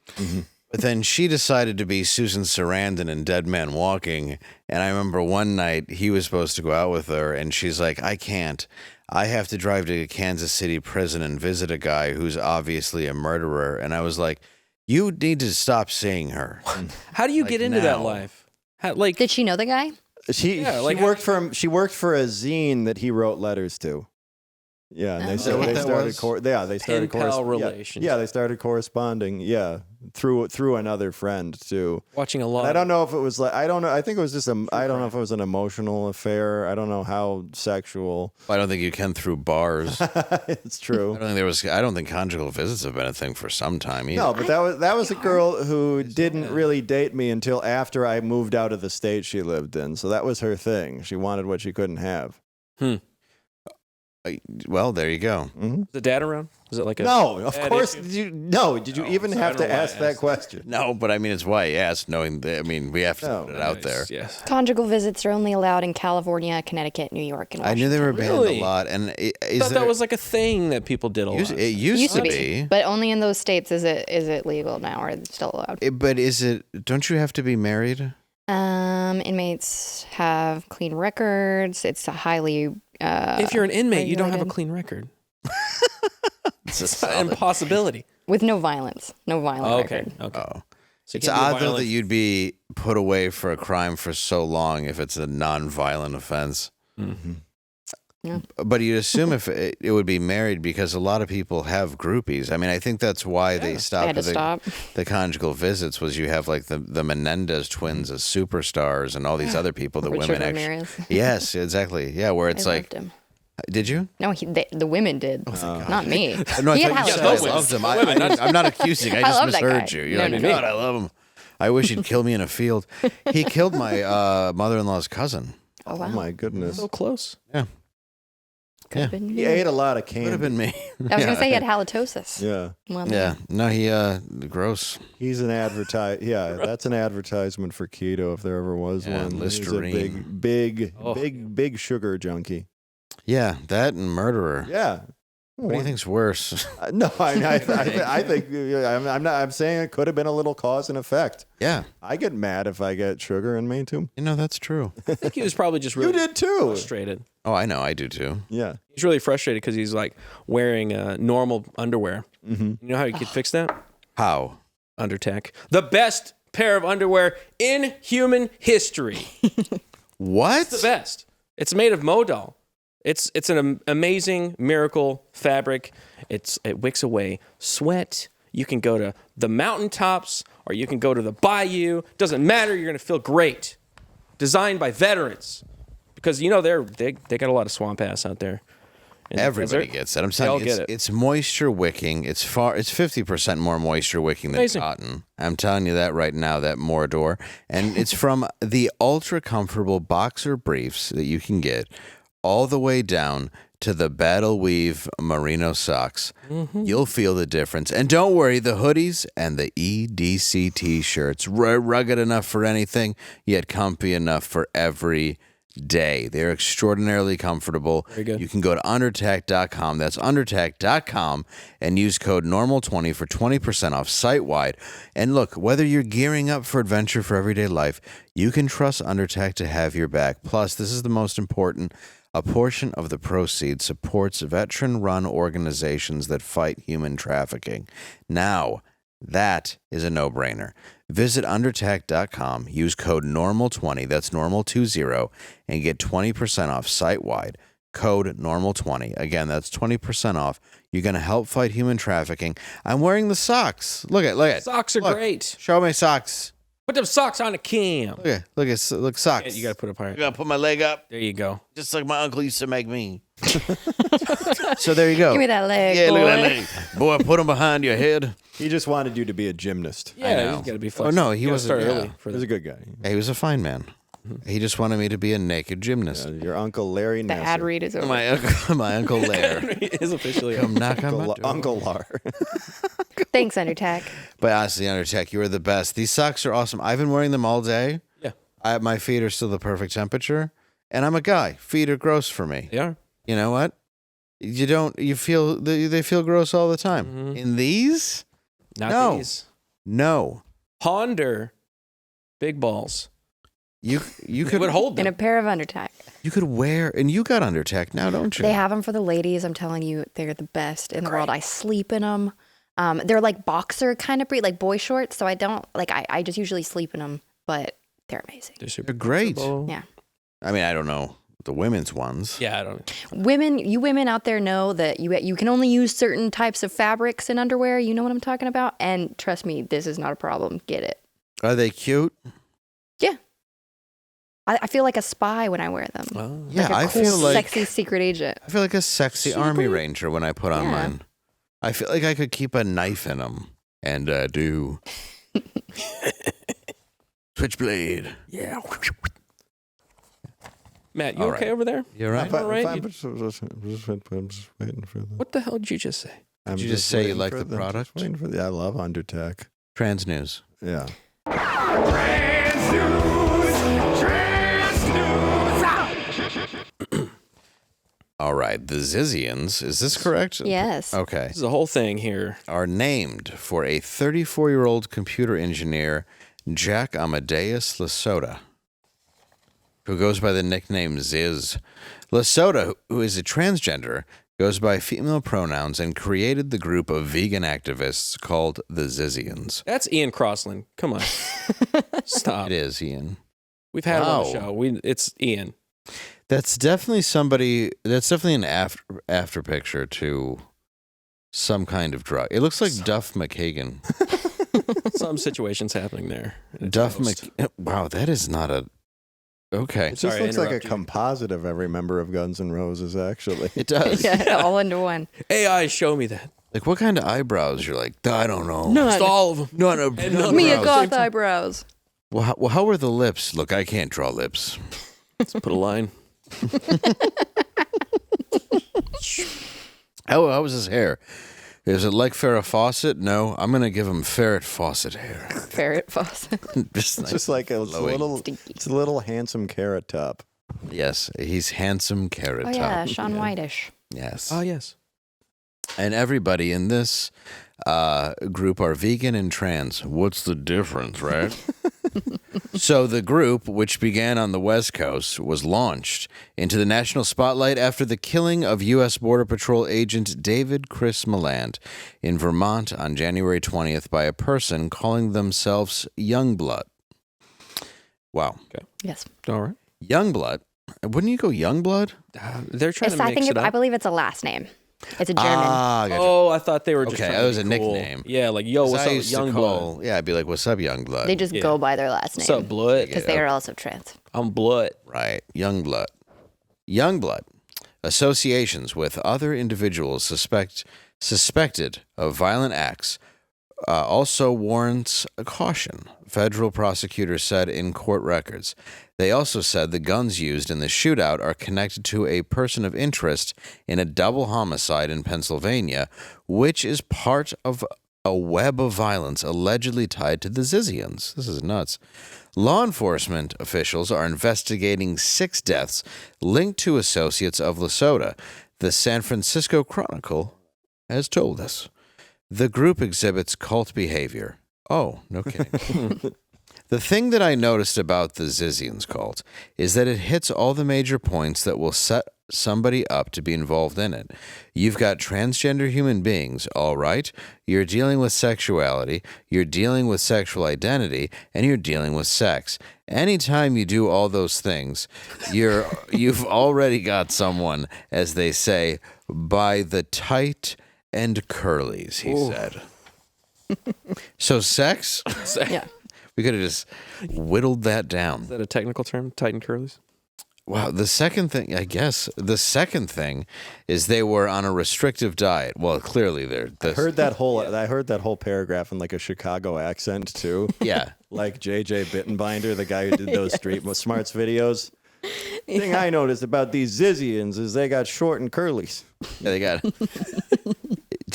But then she decided to be Susan Sarandon in Dead Man Walking. And I remember one night he was supposed to go out with her, and she's like, I can't. I have to drive to a Kansas City prison and visit a guy who's obviously a murderer. And I was like, you need to stop seeing her. How do you get into that now. life? How, like, Did she know the guy? She worked for him. She worked for a zine that he wrote letters to. Yeah, and they that what that started. was? They started Pen-pal relationship. Yeah, they started corresponding. Yeah, through another friend too. watching a lot. I don't know if it was like I don't know. I think it was just I don't know if it was an emotional affair. I don't know how sexual. I don't think you can through bars. It's true. I don't think conjugal visits have been a thing for some time either. No, but that was a girl who didn't really date me until after I moved out of the state she lived in. So that was her thing. She wanted what she couldn't have. Well, there you go. Is the dad around? Is it like a No, of dad course. issue? Did you even so I have don't to know why ask I that asked. question? No, but I mean, it's why I asked, knowing that, I mean, we have to No. put it out there. Yes. Conjugal visits are only allowed in California, Connecticut, New York, and I knew Washington. they were banned Really? a lot. And I is thought there, that was like a thing that people did a lot. it used to be. But only in those states is it legal now, or is it still allowed? But is it, don't you have to be married? Inmates have clean records. It's a highly If you're an inmate, you don't have a regulated. clean record. It's a It's an solid. impossibility. with no violence, no violent record. Okay. Oh. So you It's can't be odd, though, violent. that you'd be put away for a crime for so long if it's a non-violent offense. Mm-hmm. But you'd assume if it would be married, because a lot of people have groupies. I mean, I think that's why they They stopped had to with stop. the conjugal visits, was you have like the Menendez twins as superstars and all these other people that Richard women Ramirez. actually. Yes, exactly. Yeah, where it's I like, loved him. did you? No, the women did. not me. No, I He had thought you said halitosis. I loved him. I'm not accusing. I I just love that misheard guy. you. You're No, like, no, no. God, I love him. I wish he'd kill me in a field. He killed my mother-in-law's cousin. Oh, wow. Oh my goodness. So close. Yeah, Could have been He me. ate a lot of could have candy. been me. I was going to say he had halitosis. Yeah. Well, Yeah, no, he gross. He's an Yeah, that's an advertisement for keto if there ever was Yeah, one. He's a Listerine. big sugar junkie. Yeah, that and murderer. Yeah. What do you think's worse? No, I think I'm saying it could have been a little cause and effect. Yeah, I get mad if I get sugar in me too. that's true. I think he was probably just really You did too. frustrated. Oh, I know, I do too. Yeah. He's really frustrated because he's like wearing normal underwear. Mm-hmm. You know how you could fix that? How? Undertech. The best pair of underwear in human history. What? The best. It's made of modal. It's an amazing miracle fabric. It wicks away sweat. You can go to the mountaintops or you can go to the bayou. Doesn't matter. You're gonna feel great. Designed by veterans, because they got a lot of swamp ass out there. in the Everybody desert. gets it. I'm They all telling you, get it. it's moisture wicking. It's 50% more moisture wicking than Amazing. cotton. I'm telling you that right now, that Morador. And it's from the ultra comfortable boxer briefs that you can get all the way down to the battle weave merino socks. Mm-hmm. You'll feel the difference. And don't worry, the hoodies and the EDC t-shirts, rugged enough for anything, yet comfy enough for every day. They're extraordinarily comfortable. Very good. You can go to undertech.com. That's undertech.com and use code normal20 for 20% off site-wide. And look, whether you're gearing up for adventure for everyday life, you can trust Undertech to have your back. Plus, this is the most important, a portion of the proceeds supports veteran-run organizations that fight human trafficking. Now, that is a no-brainer. Visit undertech.com, use code normal20, that's normal20, and get 20% off site-wide. Code normal20. Again, that's 20% off. You're going to help fight human trafficking. I'm wearing the socks. Look at Socks are Look. great. Show me socks. Put them socks on the cam. Look socks. You got to put a I part. got to put my leg up, There you go. just like my uncle used to make me. So there you go. Give me that leg, Yeah, boy. look at that leg. Boy, put them behind your head. He just wanted you to be a gymnast. Yeah, you got to be flexible. no, he You gotta wasn't- start yeah. early for He was the a good guy. He was a fine man. He just wanted me to be a naked gymnast. Your uncle Larry The Nassar. ad read is over. My uncle Lair. It is officially Come knock on my door. Uncle Lar. Thanks, Undertech. But honestly, Undertech, you are the best. These socks are awesome. I've been wearing them all day. Yeah, My feet are still the perfect temperature. And I'm a guy. Feet are gross for me. they are. You know what? They feel gross all the time. In these? Not No. these. No. Ponder big balls. You You could would hold In them. a pair of Undertech. you could wear, and you got Undertech now, don't you? They have them for the ladies. I'm telling you, they're the best in the world. I sleep in them. They're like boxer kind of breed, like boy shorts. So I don't I just usually sleep in them, but they're amazing. They're super They're great. comfortable. Yeah. I mean, I don't know the women's ones. Yeah, I don't. You women out there know that you can only use certain types of fabrics in underwear. You know what I'm talking about? And trust me, this is not a problem. Get it. Are they cute? Yeah. I feel like a spy when I wear them. Oh. Yeah, Like a I cool, feel like sexy secret agent. I feel like a sexy army ranger when I put on Yeah. mine. I feel like I could keep a knife in them and do switchblade. Yeah. Matt, you All okay right. over there? You're right. All right. I'm just waiting for the. What the hell did you just say? I'm Did you just say you waiting like for the product? just waiting for the. I love Undertech. Trans news. Yeah. All right. The Zizians, is this correct? Yes. Okay. There's a whole thing here. Are named for a 34-year-old computer engineer, Jack Amadeus Lesota, who goes by the nickname Ziz. Lesota, who is a transgender, goes by female pronouns and created the group of vegan activists called the Zizians. That's Ian Crossland. Come on. Stop. It is, Ian. We've had him on the Wow. show. It's Ian. That's definitely somebody. That's definitely an after picture to some kind of drug. It looks like Duff McKagan. Some situations happening there. Duff Wow, that is not a. Okay, It just Sorry, I looks like a interrupted you. composite of every member of Guns N' Roses, actually. it does. Yeah, all into one. AI, show me that. Like, what kind of eyebrows? You're like, I don't know. Just all of them. None of And none none Mia Eyebrows. Goth eyebrows. Well, how are the lips? Look, I can't draw lips. Let's put a line. How was his hair? Is it like Farrah Fawcett? No, I'm gonna give him Ferret Fawcett hair. Ferret faucet. Just It's just like it's a flowing. little, Stinky. it's a little handsome carrot top. Yes, he's handsome carrot Oh top. yeah, Sean Whitish. Yes. Oh, yes. And everybody in this group are vegan and trans. What's the difference, right? So the group, which began on the West Coast, was launched into the national spotlight after the killing of U.S. Border Patrol agent David Chris Milland in Vermont on January 20th by a person calling themselves Youngblood. Wow. Yes. All right. Youngblood? Wouldn't you go Youngblood? They're trying It's, to I mix think it up. I believe it's a last name. It's a German. Ah, gotcha. Oh, I thought they were just Okay, trying that to was be a cool. nickname. Yeah, like, yo, what's I up, used to young call- blood? Yeah, I'd be like, what's up, Youngblood? They just Yeah. go by their last name. What's up, blood? Because they are also trans. I'm blood. Right, Youngblood. Youngblood. Associations with other individuals suspected of violent acts also warrants a caution, federal prosecutors said in court records. They also said the guns used in the shootout are connected to a person of interest in a double homicide in Pennsylvania, which is part of a web of violence allegedly tied to the Zizians. This is nuts. Law enforcement officials are investigating 6 deaths linked to associates of Lesota, the San Francisco Chronicle has told us. The group exhibits cult behavior. Oh, no kidding. The thing that I noticed about the Zizians cult is that it hits all the major points that will set somebody up to be involved in it. You've got transgender human beings, all right. You're dealing with sexuality, you're dealing with sexual identity, and you're dealing with sex. Anytime you do all those things, you've already got someone, as they say, by the tight and curlies, he said. So sex? Yeah. We could have just whittled that down. Is that a technical term? Titan curlies? Wow. The second thing, I guess, is they were on a restrictive diet. Well, clearly they're. I heard that whole paragraph in like a Chicago accent too. Yeah. Like JJ Bittenbinder, the guy who did those Street Smarts videos. Thing I noticed about these Zizians is they got short and curlies. Yeah, they got.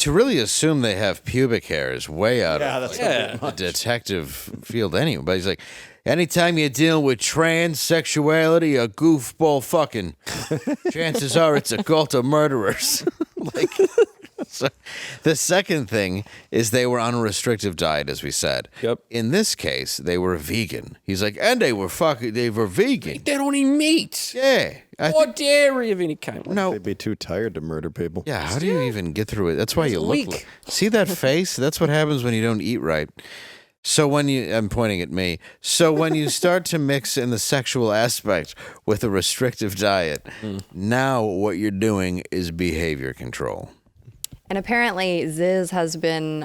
To really assume they have pubic hair is way out of the detective field anyway. But he's like, anytime you're dealing with transsexuality or goofball fucking, chances are it's a cult of murderers. Like, so the second thing is they were on a restrictive diet, as we said. Yep. In this case, they were vegan. He's like, and they were vegan. They don't eat meat Yeah. or dairy of any kind. No. They'd be too tired to murder people. Yeah, how do you even get through it? That's why you look weak. like. See that face? That's what happens when you don't eat right. So I'm pointing at me. So when you start to mix in the sexual aspect with a restrictive diet, now what you're doing is behavior control. And apparently, Ziz has been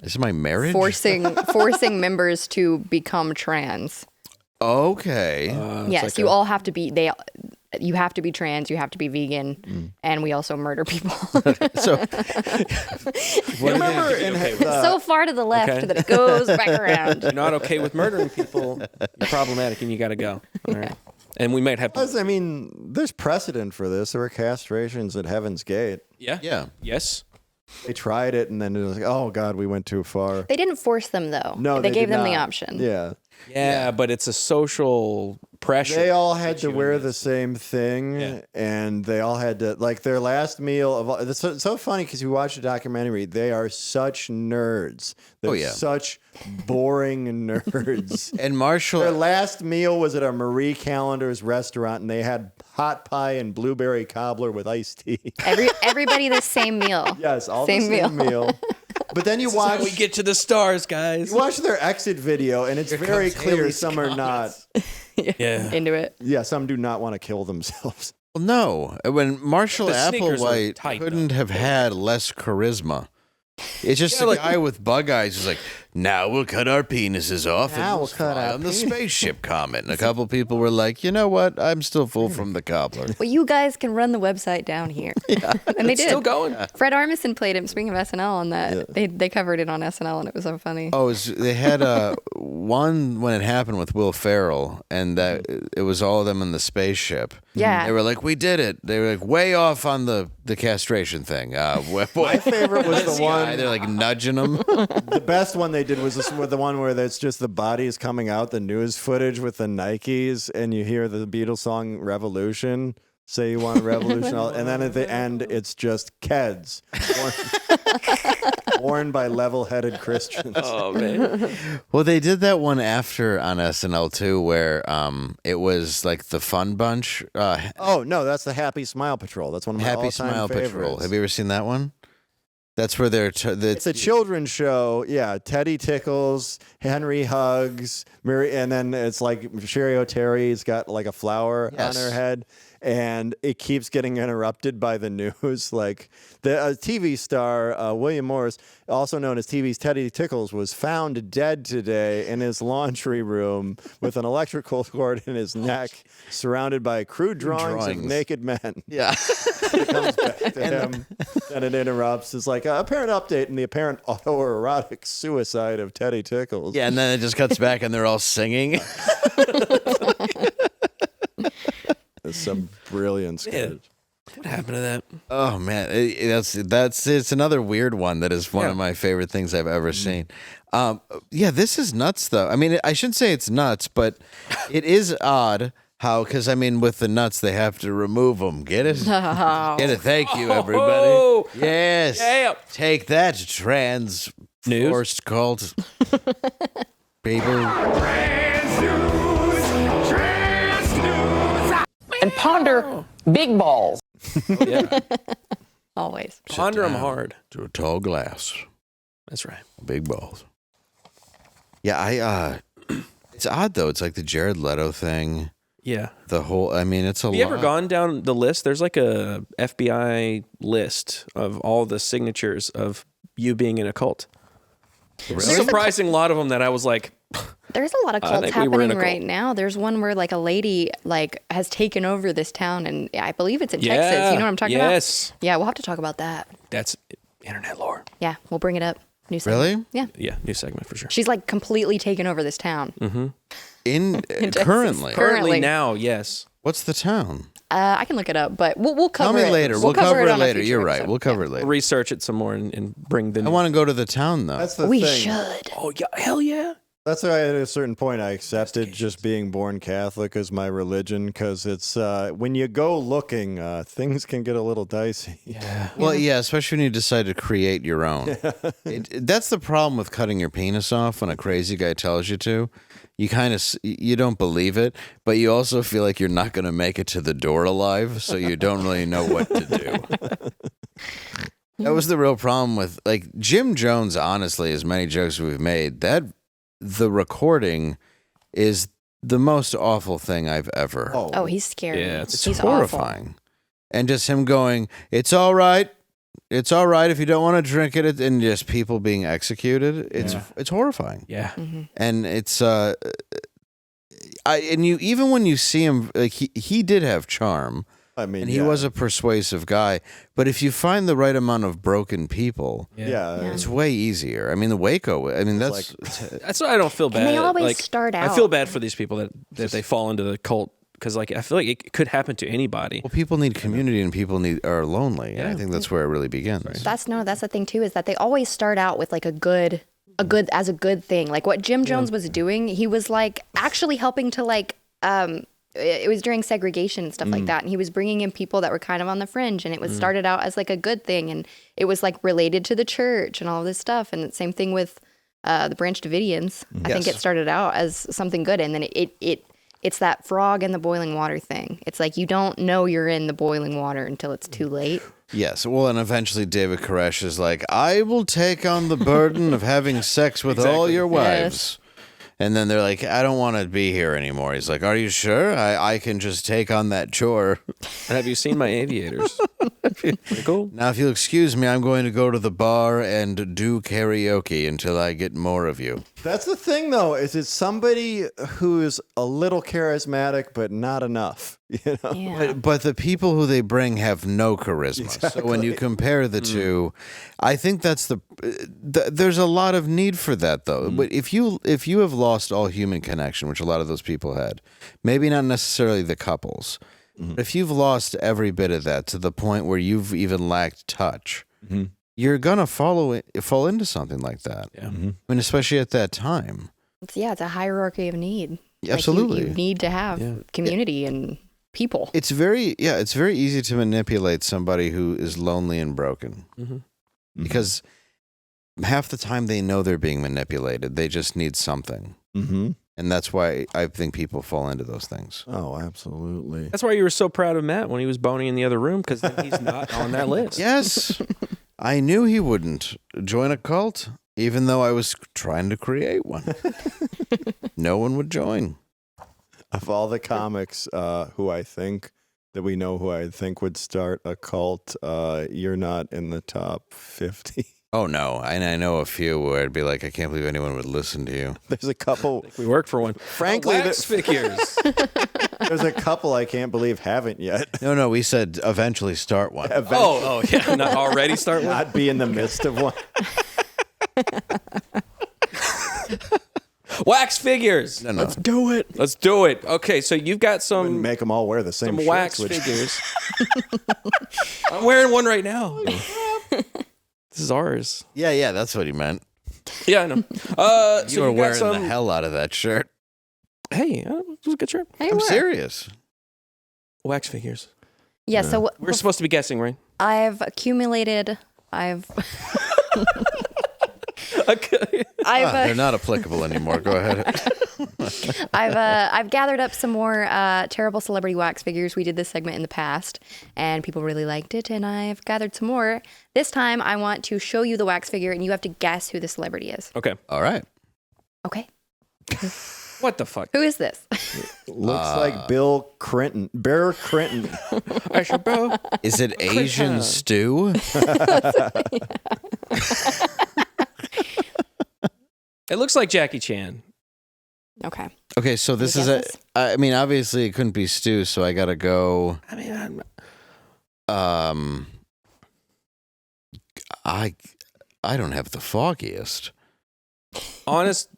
Is it my marriage? forcing members to become trans. Okay. Yes, you all have to be. You have to be trans. You have to be vegan, and we also murder people. So Remember in So far to the left Okay. that it goes back around. You're not okay with murdering people, you're problematic and you got to go. All right. And we might have to. I mean, there's precedent for this. There were castrations at Heaven's Gate. Yeah. Yeah. Yes. They tried it, and then it was like, oh, God, we went too far. They didn't force them though. No, they gave did them the not. option. Yeah. Yeah, but it's a social pressure. They all had to wear the same thing, and they all had to, like, their last meal of all. It's so funny because you watch the documentary. They are such nerds. They're such boring nerds. And Marshall, Their last meal was at a Marie Callender's restaurant, and they had hot pie and blueberry cobbler with iced tea. Everybody the same meal. Yes, all Same the same meal. But then you watch. We get to the stars, guys. You watch their exit video, and it's very clear Haley's some are not. Yeah. Into it. Yeah, some do not want to kill themselves. well, no, when Marshall The sneakers are Applewhite tight, couldn't have had less charisma. It's just Yeah, a like- guy with bug eyes who's like, now we'll cut our penises off Now and we'll cut fly our on the spaceship comet. And a couple people were like, you know what? I'm still full from the cobbler. Well, you guys can run the website down here. And they did. Still going. Fred Armisen played it. Speaking of SNL on that, they covered it on SNL, and it was so funny. Oh, they had one when it happened with Will Ferrell, and that it was all of them in the spaceship. Yeah. They were like, we did it. They were like way off on the castration thing. My favorite was the one. They're like nudging them. The best one they did was the one where it's just the bodies coming out, the news footage with the Nikes, and you hear the Beatles song "Revolution." Say you want a revolution, and then at the end, it's just Keds worn by level-headed Christians. Oh man. Well, they did that one after on SNL too, where it was like the Fun Bunch. Oh no, that's the Happy Smile Patrol. That's one of my Happy all-time Smile favorites. Patrol. Have you ever seen that one? That's where they're. It's a children's show. Yeah, Teddy Tickles, Henry Hugs, Mary, and then it's like Sherry O'Terry's got like a flower on her head, and it keeps getting interrupted by the news. Like the TV star William Morris, also known as TV's Teddy Tickles, was found dead today in his laundry room with an electrical cord in his neck, surrounded by crude drawings of naked men. Yeah. It comes back to him, and it interrupts. It's like apparent update in the apparent autoerotic suicide of Teddy Tickles. Yeah, and then it just cuts back and they're all singing. It's some brilliant sketch. What happened to that? Oh man, it's another weird one that is one of my favorite things I've ever seen. Yeah, this is nuts though. I mean, I shouldn't say it's nuts, but it is odd how, because I mean, with the nuts they have to remove them. Get it? Get it? Thank you, everybody. Oh. Yes. Yeah. Take that, trans News? forced cult. People. And ponder big balls. Yeah. Always. Ponder them hard. To a tall glass. That's right. Big balls. Yeah, it's odd though. It's like the Jared Leto thing. Yeah. The whole, I mean, it's a lot. Have you ever gone down the list? There's like a FBI list of all the signatures of you being in a cult. Surprising lot of them that I was like, There's a lot of cults think we were in a happening right cult. now. There's one where like a lady like has taken over this town, and I believe it's in Texas. yeah, You know what I'm talking yes. about? Yeah, we'll have to talk about that. That's internet lore. Yeah, we'll bring it up. New segment. Really? Yeah. Yeah, new segment for sure. She's like completely taken over this town. In Texas. currently? Currently. now, yes. What's the town? I can look it up, but we'll Tell cover me it later. We'll cover it on a later. future You're right. episode. We'll cover it later. Research it some more and bring the. I want to go to the town though. That's the We thing. should. Oh yeah, hell yeah. That's why at a certain point I accepted just being born Catholic as my religion, because it's when you go looking, things can get a little dicey. Yeah. Well, yeah, especially when you decide to create your own. That's the problem with cutting your penis off when a crazy guy tells you to. You kind of you don't believe it, but you also feel like you're not going to make it to the door alive, so you don't really know what to do. That was the real problem with like Jim Jones. Honestly, as many jokes we've made, that the recording is the most awful thing I've ever heard. Oh, he's scary. Yeah, It's he's horrifying. And just him going, it's all right. It's all right if you don't want to drink it, and just people being executed. It's horrifying. Yeah. And it's and you even when you see him, like he did have charm, I mean, and he was a persuasive guy. But if you find the right amount of broken people, it's way easier. I mean, the Waco. I mean, that's That's why I don't feel bad. And they always like, start I out. feel bad for these people that they fall into the cult because like I feel like it could happen to anybody. Well, people need community and people are lonely. And I Yeah. think that's where it really begins. That's the thing too, is that they always start out with like a good thing. Like what Jim Jones was doing, he was like actually helping to like, it was during segregation and stuff like that. And he was bringing in people that were kind of on the fringe, and it was started out as like a good thing. And it was like related to the church and all this stuff. And the same thing with the Branch Davidians. I think it started out as something good. And then it's that frog in the boiling water thing. It's like you don't know you're in the boiling water until it's too late. Yes. Well, and eventually David Koresh is like, I will take on the burden of having sex with all your wives. And then they're like, I don't want to be here anymore. He's like, are you sure? I can just take on that chore. And have you seen my aviators? Pretty cool. Now, if you'll excuse me, I'm going to go to the bar and do karaoke until I get more of you. That's the thing, though, is it's somebody who is a little charismatic, but not enough. You know? Yeah. But the people who they bring have no charisma. So when you compare the two, I think that's there's a lot of need for that, though. But if you have lost all human connection, which a lot of those people had, maybe not necessarily the couples, but if you've lost every bit of that to the point where you've even lacked touch, you're gonna fall into something like that. Yeah. I mean, especially at that time. It's a hierarchy of need. Absolutely. Like you need to have community and people. It's very easy to manipulate somebody who is lonely and broken because half the time they know they're being manipulated. They just need something. And that's why I think people fall into those things. Oh, absolutely. That's why you were so proud of Matt when he was boning in the other room, because then he's not on that list. Yes. I knew he wouldn't join a cult, even though I was trying to create one. No one would join. Of all the comics who I think would start a cult, you're not in the top 50. Oh, no. And I know a few where I'd be like, I can't believe anyone would listen to you. There's a couple. We work for one. Frankly, Wax figures. there's a couple I can't believe haven't yet. No, we said eventually start one. Oh, yeah. Not already start one? Not be in the midst of one. Wax figures. No. Let's do it. Let's do it. Okay, so you've got some Make them all wear the same shirts, wax figures. I'm wearing one right now. This is ours. Yeah, that's what he meant. Yeah, I know. You were wearing the hell out of that shirt. Hey, it was a good shirt. Hey, I'm what? serious. Wax figures. Yeah, so We're supposed to be guessing, right? I've Okay. They're not applicable anymore. Go ahead. I've gathered up some more terrible celebrity wax figures. We did this segment in the past, and people really liked it, and I've gathered some more. This time, I want to show you the wax figure, and you have to guess who the celebrity is. Okay. All right. Okay. What the fuck? Who is this? Looks like Bill Clinton. Bear Clinton. Is it Asian stew? It looks like Jackie Chan. Okay. Okay, so this is guesses? I mean, obviously it couldn't be stew, so I gotta go. I mean, I don't have the foggiest. honest,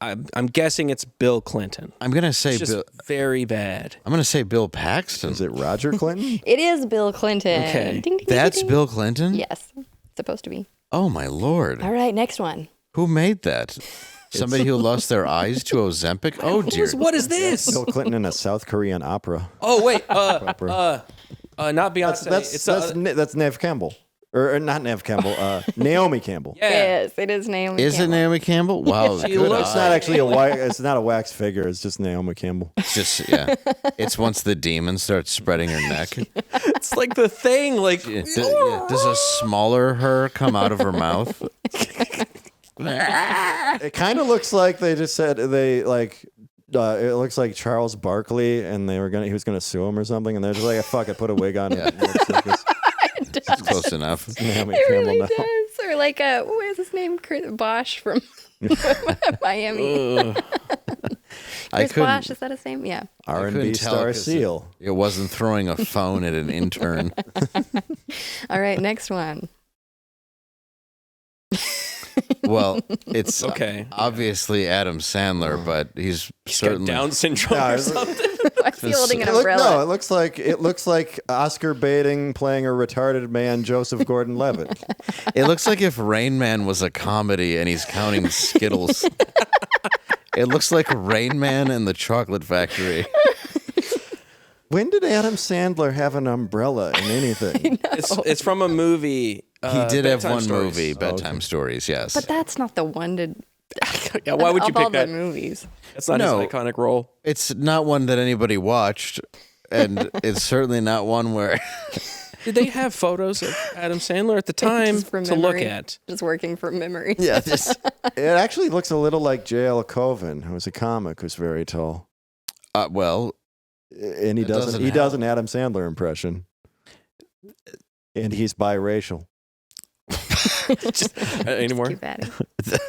I'm guessing it's Bill Clinton. I'm gonna say It's just Bill. very bad. I'm gonna say Bill Paxton. Is it Roger Clinton? It is Bill Clinton. Okay. Ding, ding, ding, That's ding. Bill Clinton? Yes. It's supposed to be. Oh my lord. All right, next one. Who made that? Somebody who lost their eyes to Ozempic? Oh dear. What is this? Bill Clinton in a South Korean opera. Oh wait, not Beyonce. That's Nev Campbell. Or not Nev Campbell, Naomi Campbell. Yeah. Yes, it is Naomi. Is it Campbell. Naomi Campbell? Wow. She good looks It's eye. not actually it's not a wax figure. It's just Naomi Campbell. It's just It's once the demon starts spreading her neck. It's like the thing. Like Does a smaller her come out of her mouth? It kind of looks like they just said it looks like Charles Barkley, and he was gonna sue him or something, and they're just like, fuck it, put a wig on. Yeah. It's close enough. Naomi It Campbell really now. does. Or like what is his name? Chris Bosch from Miami. I Chris Bosch, is that his name? Yeah. R&B couldn't tell star 'cause Seal. It wasn't throwing a phone at an intern. All right, next one. Well, it's okay. obviously Adam Sandler, but he's He's got certainly Down syndrome Yeah, or something. What's he holding an It umbrella? it looks like Oscar baiting playing a retarded man, Joseph Gordon-Levitt. It looks like if Rain Man was a comedy and he's counting Skittles. It looks like Rain Man and the Chocolate Factory. When did Adam Sandler have an umbrella in anything? It's from a movie. He did have Bedtime one Stories. movie, Bedtime Stories, yes. But that's not the one to. Yeah, why would you of all pick that? the movies? That's not No. his iconic role. It's not one that anybody watched, and it's certainly not one where... Did they have photos of Adam Sandler at the time Just from to look memory. at? Just working from memory. Yeah, this... It actually looks a little like J.L. Coven, who was a comic who's very tall. well, And he That doesn't doesn't he help. does an Adam Sandler impression. And he's biracial. Just anymore? Keep at it.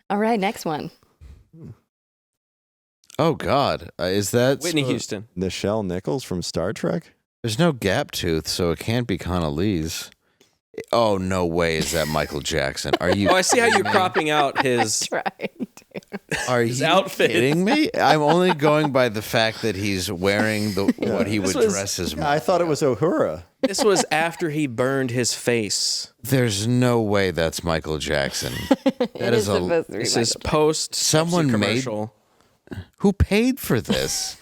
All right, next one. oh God, is that... Whitney Houston. Nichelle Nichols from Star Trek? There's no gap tooth, so it can't be Connolly's. Oh, no way is that Michael Jackson. Are you... Oh, I see how you're cropping out his. Right. Are his you outfit. kidding me? I'm only going by the fact that he's wearing what he would This was- dress as. I thought it was Uhura. This was after he burned his face. There's no way that's Michael Jackson. That is a. supposed to be This Michael is post Someone Pepsi made- commercial. Who paid for this?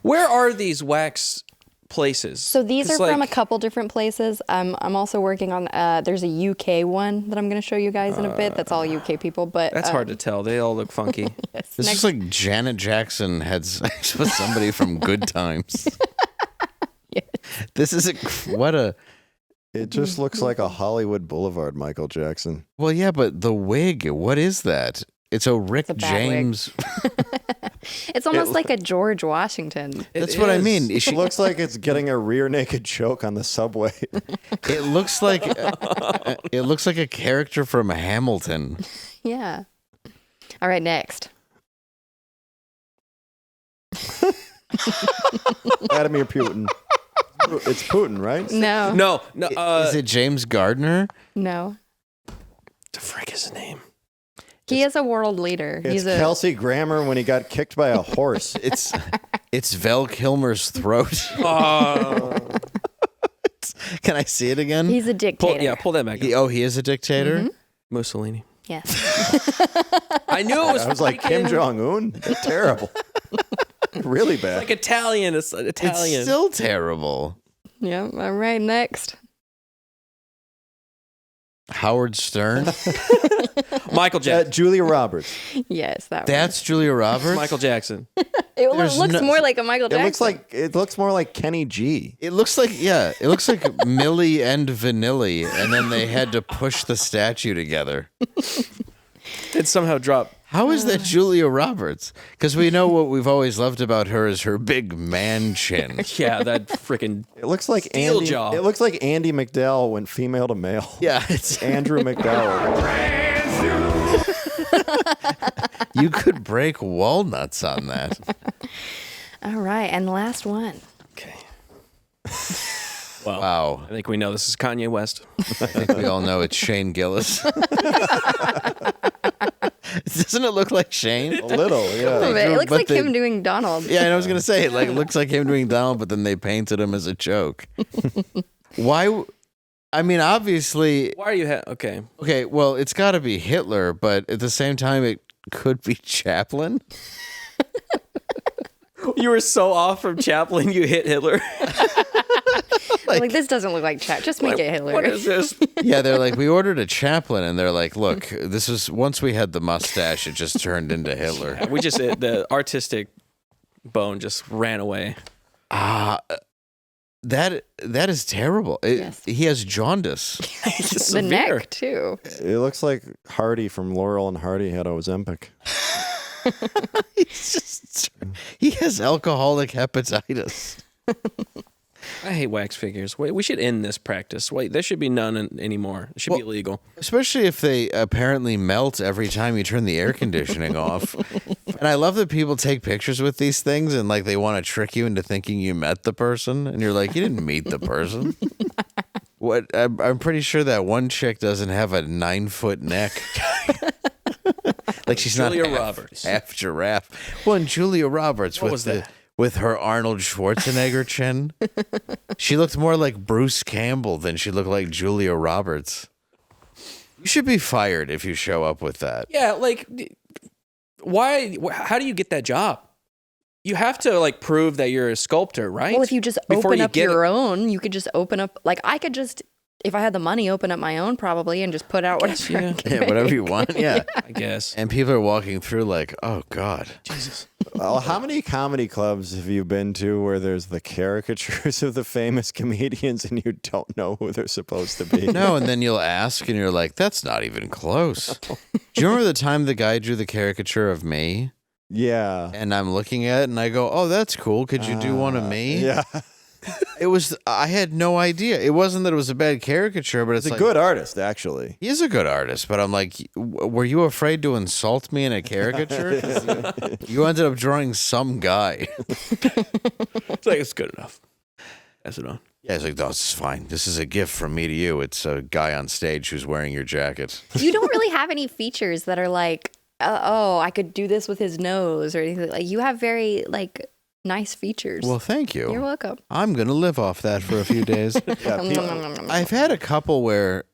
Where are these wax places? So these are It's from a like- couple different places. I'm also working on. There's a UK one that I'm going to show you guys in a bit. That's all UK people, but That's hard to tell. They all look funky. This is like Janet Jackson had sex with somebody from Good Times. This is what a. It just looks like a Hollywood Boulevard Michael Jackson. Well, yeah, but the wig. What is that? It's a Rick a bad wig. James. It's almost like a George Washington. That's what I mean. It looks like it's getting a rear naked choke on the subway. It looks like a character from Hamilton. Yeah. All right, next. Vladimir Putin. It's Putin, right? No. No, no. Is it James Gardner? No. the frick is his name? He is a world leader. It's He's a Kelsey Grammer when he got kicked by a horse. It's Val Kilmer's throat. Oh, Can I see it again? he's a dictator. pull that back. Up. He is a dictator. Mussolini. Yes. I knew it was. I was like, Kim freaking- Jong Un? That's terrible. Really bad. Like Italian. It's Italian. It's still terrible. Yep. All right, next. Howard Stern. Michael Jackson. Julia Roberts. Yes, that That's Julia Roberts. Michael Jackson. one. It there's looks no- more like a Michael Jackson. It looks more like Kenny G. It looks like Millie and Vanilli, and then they had to push the statue together. It somehow dropped. How is that Julia Roberts? Because we know what we've always loved about her is her big man chin. Yeah, that freaking. It looks like Steel Andy. jaw. It looks like Andy McDowell went female to male. Yeah, it's Andrew McDowell. you could break walnuts on that. All right, and the last one. Okay. Well, Wow. I think we know this is Kanye West. I think we all know it's Shane Gillis. Doesn't it look like Shane? A little, yeah. It looks but like him doing Donald. Yeah, and I was gonna say it looks like him doing Donald, but then they painted him as a joke. Why? I mean, obviously, Why are you? Okay. okay. Well, it's got to be Hitler, but at the same time, it could be Chaplin. You were so off from Chaplin, you hit Hitler. Like this doesn't look like Chap. Just make it Hitler. What is this? Yeah, they're like, we ordered a Chaplin, and they're like, look, this is once we had the mustache, it just turned into Hitler. We just the artistic bone just ran away. That is terrible. Yes. He has jaundice. the Severe. neck too. It looks like Hardy from Laurel and Hardy had Ozempic. He has alcoholic hepatitis. I hate wax figures. Wait, we should end this practice. Wait, there should be none anymore. It should be illegal. Especially if they apparently melt every time you turn the air conditioning off. And I love that people take pictures with these things and like they want to trick you into thinking you met the person, and you're like, you didn't meet the person. What? I'm pretty sure that one chick doesn't have a 9-foot neck. Like she's Julia not Roberts. half giraffe. Well, and Julia Roberts What with was that? with her Arnold Schwarzenegger chin. She looked more like Bruce Campbell than she looked like Julia Roberts. You should be fired if you show up with that. Yeah, like, why? How do you get that job? You have to like prove that you're a sculptor, right? Well, if you just Before open you up get your it. own, you could just open up. Like I could just, if I had the money, open up my own probably and just put out whatever. yeah. I can Yeah, whatever you make. want. Yeah. I guess. And people are walking through like, oh God. Jesus. Well, how many comedy clubs have you been to where there's the caricatures of the famous comedians and you don't know who they're supposed to be? No, and then you'll ask and you're like, that's not even close. Do you remember the time the guy drew the caricature of me? Yeah. And I'm looking at it and I go, oh, that's cool. Could you do one of me? Yeah. It was, I had no idea. It wasn't that it was a bad caricature, but it's He's a like, good artist, actually. he is a good artist, but I'm like, were you afraid to insult me in a caricature? 'Cause you ended up drawing some guy. It's like it's good enough. Pass it on. Yeah, he's like, no, this is fine. This is a gift from me to you. It's a guy on stage who's wearing your jacket. You don't really have any features that are like, oh, I could do this with his nose or anything. Like you have very like nice features. Well, thank you. You're welcome. I'm going to live off that for a few days. Yeah, people- I've had a couple where,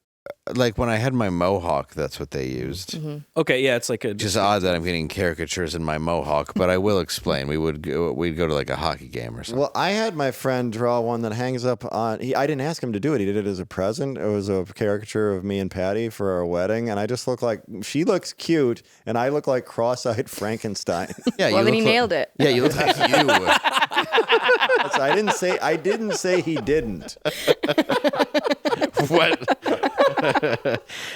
like when I had my mohawk, that's what they used. Okay, yeah, it's like a. Which is odd that I'm getting caricatures in my mohawk, but I will explain. We'd go to like a hockey game or something. Well, I had my friend draw one that hangs up on. I didn't ask him to do it. He did it as a present. It was a caricature of me and Patty for our wedding, and I just look like she looks cute, and I look like cross-eyed Frankenstein. Yeah, Well, then he look like- nailed it. Yeah, you look like you. So I didn't say he didn't. What?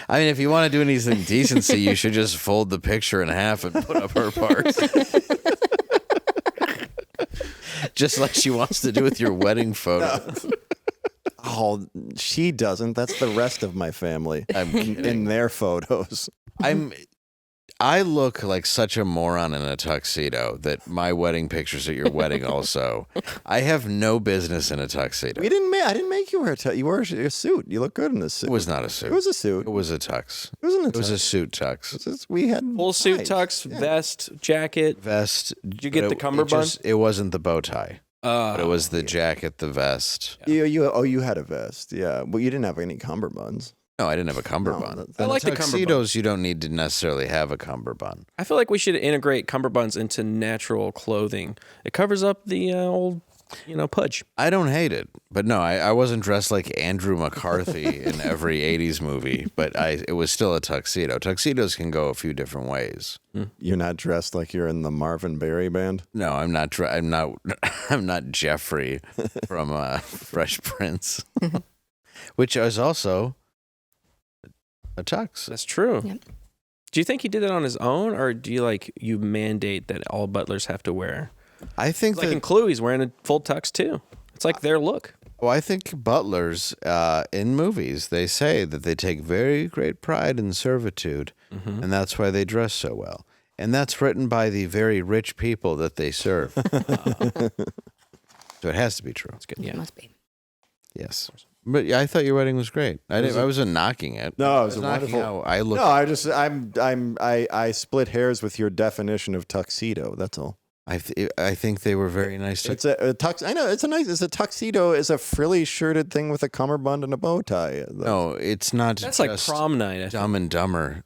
I mean, if you want to do anything decency, you should just fold the picture in half and put up her part. Just like she wants to do with your wedding photo. Oh, she doesn't. That's the rest of my family. I'm kidding. In their photos. I look like such a moron in a tuxedo that my wedding pictures at your wedding also. I have no business in a tuxedo. I didn't make you wear a tux. You wore a suit. You look good in a suit. It was not a suit. It was a suit. It was a tux. It wasn't a It was a tux. suit tux. We had full suit ties. tux, Yeah. vest, jacket. Vest. Did you get but the cummerbund? It wasn't the bow tie. But it was the jacket, the vest. You had a vest. Yeah, but you didn't have any cummerbunds. No, I didn't have a cummerbund. that- I like the tuxedos. You don't need to necessarily have a cummerbund. I feel like we should integrate cummerbunds into natural clothing. It covers up the old, pudge. I don't hate it, but no, I wasn't dressed like Andrew McCarthy in every '80s movie, but it was still a tuxedo. Tuxedos can go a few different ways. You're not dressed like you're in the Marvin Berry band. No, I'm not. I'm not Jeffrey from Fresh Prince, which is also a tux. That's true. Yep. Do you think he did it on his own, or do you mandate that all butlers have to wear? I think Like that. in Clue, he's wearing a full tux too. It's like their look. Well, I think butlers in movies, they say that they take very great pride in servitude, and that's why they dress so well. And that's written by the very rich people that they serve. So it has to be true. That's good. It Yeah. must be. Yes. But yeah, I thought your wedding was great. I wasn't knocking it. No, it was I a knocking wonderful. how I look. No, I split hairs with your definition of tuxedo. That's all. I think they were very nice. It's a tux. I know it's a tuxedo. Is a frilly shirted thing with a cummerbund and a bow tie. No, it's not. That's like just prom night. I think. Dumb and Dumber.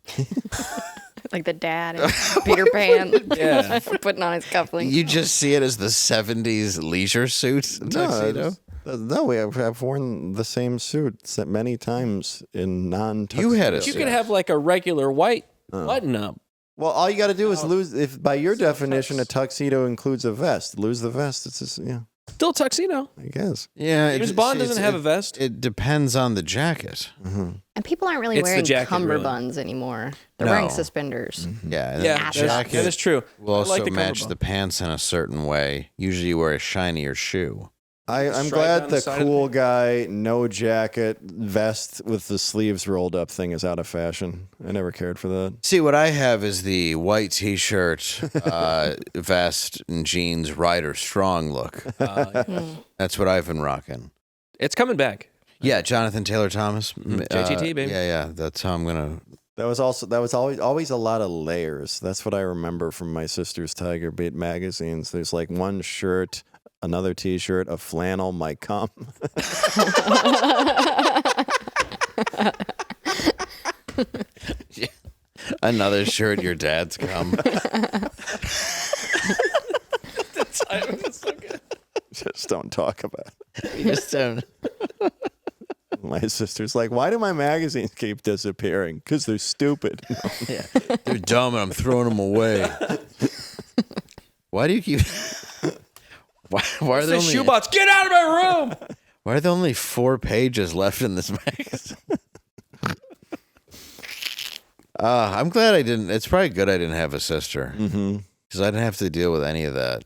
Like the dad in Peter Pan. Yeah. Putting on his cufflinks. You just see it as the '70s leisure suit tuxedo. No, we have worn the same suit many times in non-tuxedo. You had a You suit. could have like a regular white button up. Well, all you got to do is lose. If by your definition a tuxedo includes a vest, lose the vest. It's just Still tuxedo. I guess. Yeah, James Bond doesn't have a vest. It depends on the jacket. And people aren't really It's the wearing jacket, really. cummerbunds anymore. They're No. wearing suspenders. Yeah, and Yeah, the that's, jacket that is true. will I also like the match the cummerbund. pants in a certain way. Usually, you wear a shinier shoe. I'm Stripe glad down the the side of cool guy, no jacket, vest with the sleeves rolled up thing is out of fashion. I never cared for that. See, what I have is the white T-shirt, vest, and jeans, Rider Strong look. That's what I've been rocking. It's coming back. Yeah, Jonathan Taylor Thomas, JTT, baby. Yeah, that's how I'm gonna. That was always a lot of layers. That's what I remember from my sister's Tiger Beat magazines. There's like one shirt, another T-shirt, a flannel, my cum. Another shirt, your dad's cum. Just don't talk about it. You just don't. My sister's like, why do my magazines keep disappearing? Because they're stupid. Yeah. They're dumb and I'm throwing them away. Why do you keep... Why are there only... shoebox, get out of my room! Why are there only 4 pages left in this magazine? I'm glad I didn't... It's probably good I didn't have a sister. Because I didn't have to deal with any of that.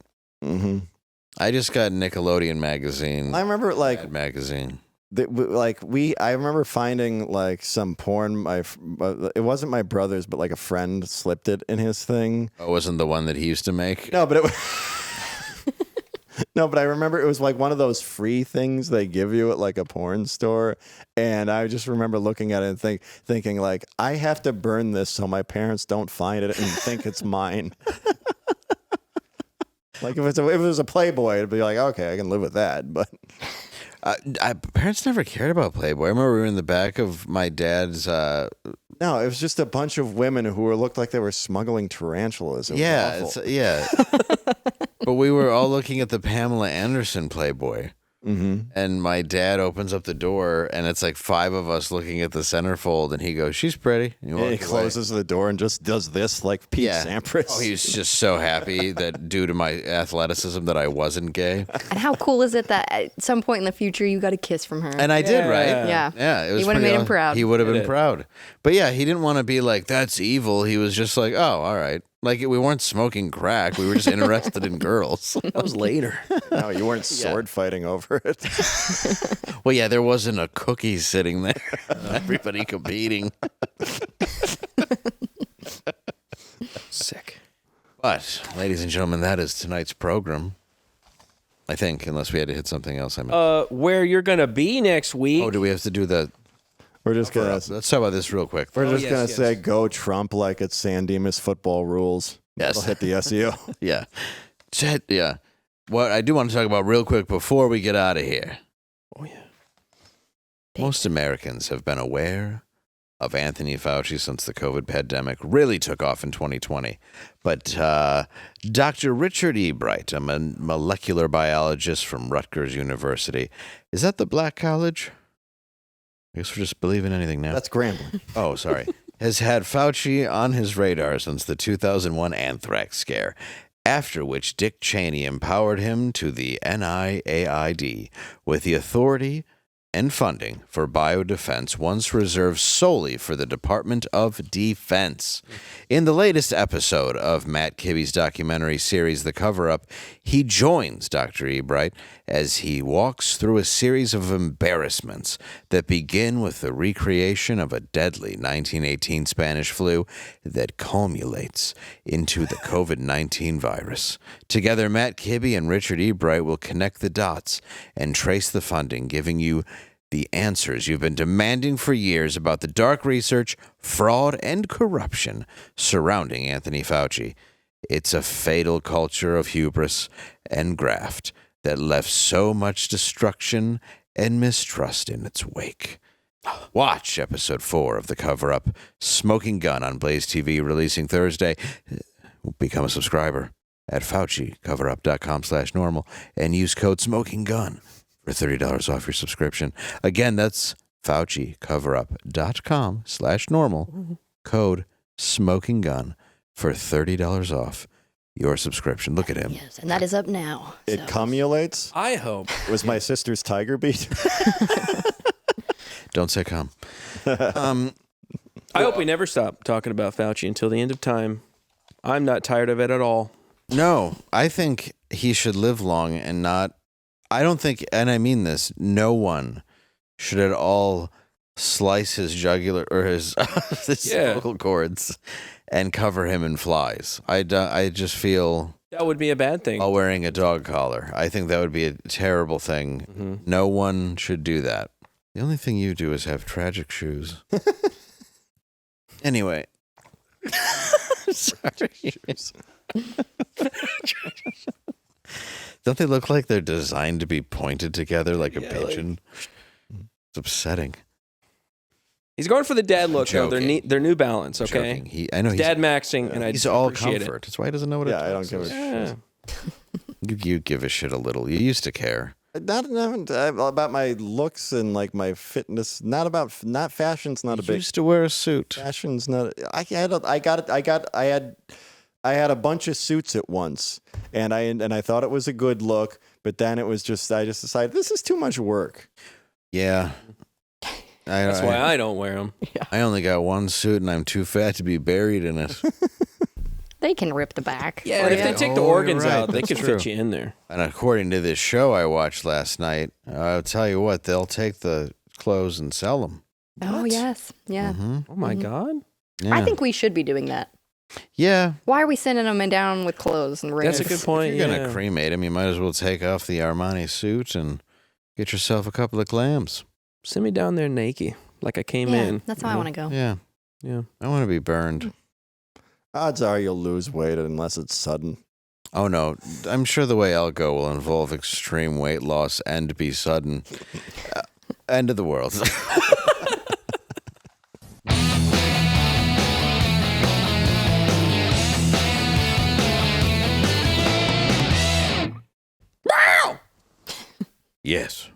I just got Nickelodeon magazine. I remember like... That magazine. I remember finding like some porn. It wasn't my brother's, but like a friend slipped it in his thing. Oh, it wasn't the one that he used to make? No, but it was. No, but I remember it was like one of those free things they give you at like a porn store, and I just remember looking at it and thinking like, I have to burn this so my parents don't find it and think it's mine. Like if it was a Playboy, it'd be like, okay, I can live with that, but. Parents never cared about Playboy. I remember we were in the back of my dad's. No, it was just a bunch of women who looked like they were smuggling tarantulas. Yeah. But we were all looking at the Pamela Anderson Playboy. And my dad opens up the door, and it's like 5 of us looking at the centerfold, and he goes, "She's pretty." And he closes the door and just does this like Pete Sampras. Oh, he was just so happy that due to my athleticism that I wasn't gay. And how cool is it that at some point in the future you got a kiss from her? And I did, right? Yeah. Yeah. It was You would have made him proud. He would have been proud. But yeah, he didn't want to be like, that's evil. He was just like, oh, all right. Like, we weren't smoking crack. We were just interested in girls. That was later. No, you weren't sword fighting over it. Well, yeah, there wasn't a cookie sitting there. Everybody competing. Sick. But, ladies and gentlemen, that is tonight's program. I think, unless we had to hit something else. Where you're going to be next week. Oh, do we have to do the... We're just gonna Let's talk about this real quick. We're just gonna say go Trump like it's San Dimas football rules. Yes. It'll hit the SEO. Yeah. Yeah. What I do want to talk about real quick before we get out of here. Oh, yeah. Most Americans have been aware of Anthony Fauci since the COVID pandemic really took off in 2020. But Dr. Richard E. Bright, a molecular biologist from Rutgers University, is that the Black College? I guess we're just believing anything now. That's Grambling. Oh, sorry. Has had Fauci on his radar since the 2001 anthrax scare, after which Dick Cheney empowered him to the NIAID with the authority and funding for biodefense once reserved solely for the Department of Defense. In the latest episode of Matt Kibbe's documentary series, The Cover-Up, he joins Dr. E. Bright as he walks through a series of embarrassments that begin with the recreation of a deadly 1918 Spanish flu that culminates into the COVID-19 virus. Together, Matt Kibbe and Richard E. Bright will connect the dots and trace the funding, giving you the answers you've been demanding for years about the dark research, fraud, and corruption surrounding Anthony Fauci. It's a fatal culture of hubris and graft that left so much destruction and mistrust in its wake. Watch episode 4 of The Cover-Up, Smoking Gun on Blaze TV, releasing Thursday. Become a subscriber at FauciCoverup.com/normal and use code SMOKINGGUN for $30 off your subscription. Again, that's FauciCoverup.com/normal, code SMOKINGGUN for $30 off your subscription. Look at him. Yes, and that is up now. It cumulates. I hope. It was my sister's Tiger Beat. Don't say come. I hope we never stop talking about Fauci until the end of time. I'm not tired of it at all. No, I think he should live long and not... I don't think, and I mean this, no one should at all slice his jugular or his vocal cords and cover him in flies. I just feel... That would be a bad thing. While wearing a dog collar. I think that would be a terrible thing. Mm-hmm. No one should do that. The only thing you do is have tragic shoes. Anyway. Sorry. Don't they look like they're designed to be pointed together like a pigeon? It's upsetting. He's going for the dad look, though. joking. They're New Balance, okay? Joking. I know He's dad maxing, and I he's all appreciate comfort. That's why he doesn't know what it I don't is. give a shit. You give a shit a little. You used to care. Not about my looks and like my fitness. Not fashion's not a You big. used to wear a suit. Fashion's not. I had a bunch of suits at once, and I thought it was a good look, but then it was just I just decided this is too much work. Yeah. That's why I don't wear them. I only got one suit, and I'm too fat to be buried in it. They can rip the back. Yeah, and if they take the Oh, you're organs right. out, they That's can true. fit you in there. And according to this show I watched last night, I'll tell you what, they'll take the clothes and sell them. Oh, yes. Yeah. Oh, my God. Yeah. I think we should be doing that. Yeah. Why are we sending them down with clothes and rings? That's a good point. If you're going yeah. to cremate him, you might as well take off the Armani suit and get yourself a couple of clams. Send me down there naked, like I came Yeah, in. that's how I want to go. Yeah. Yeah. I want to be burned. Odds are you'll lose weight unless it's sudden. Oh, no. I'm sure the way I'll go will involve extreme weight loss and be sudden. End of the world. Yes.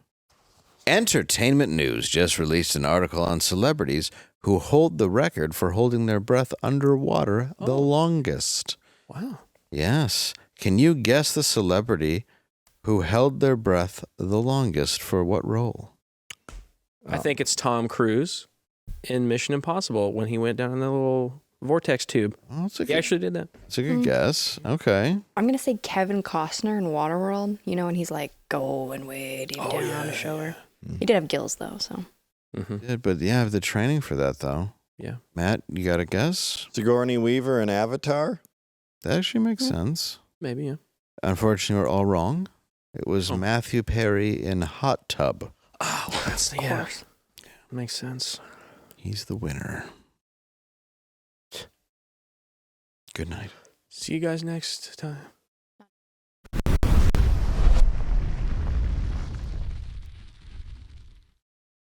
Entertainment News just released an article on celebrities who hold the record for holding their breath underwater the longest. Wow. Yes. Can you guess the celebrity who held their breath the longest for what role? I think it's Tom Cruise in Mission Impossible when he went down in the little vortex tube. Oh, that's a He good, actually did that. that's a good guess. Okay. I'm going to say Kevin Costner in Waterworld, you know, and he's like going way deep Oh, down to show her. He did have gills, though, so. Mm-hmm. Yeah, but yeah, I have the training for that, though. Yeah. Matt, you got a guess? Sigourney Weaver in Avatar. That actually makes sense. Maybe, yeah. Unfortunately, we're all wrong. It was Oh. Matthew Perry in Hot Tub. Oh, well, that's Of course. Makes sense. He's the winner. Good night. See you guys next time.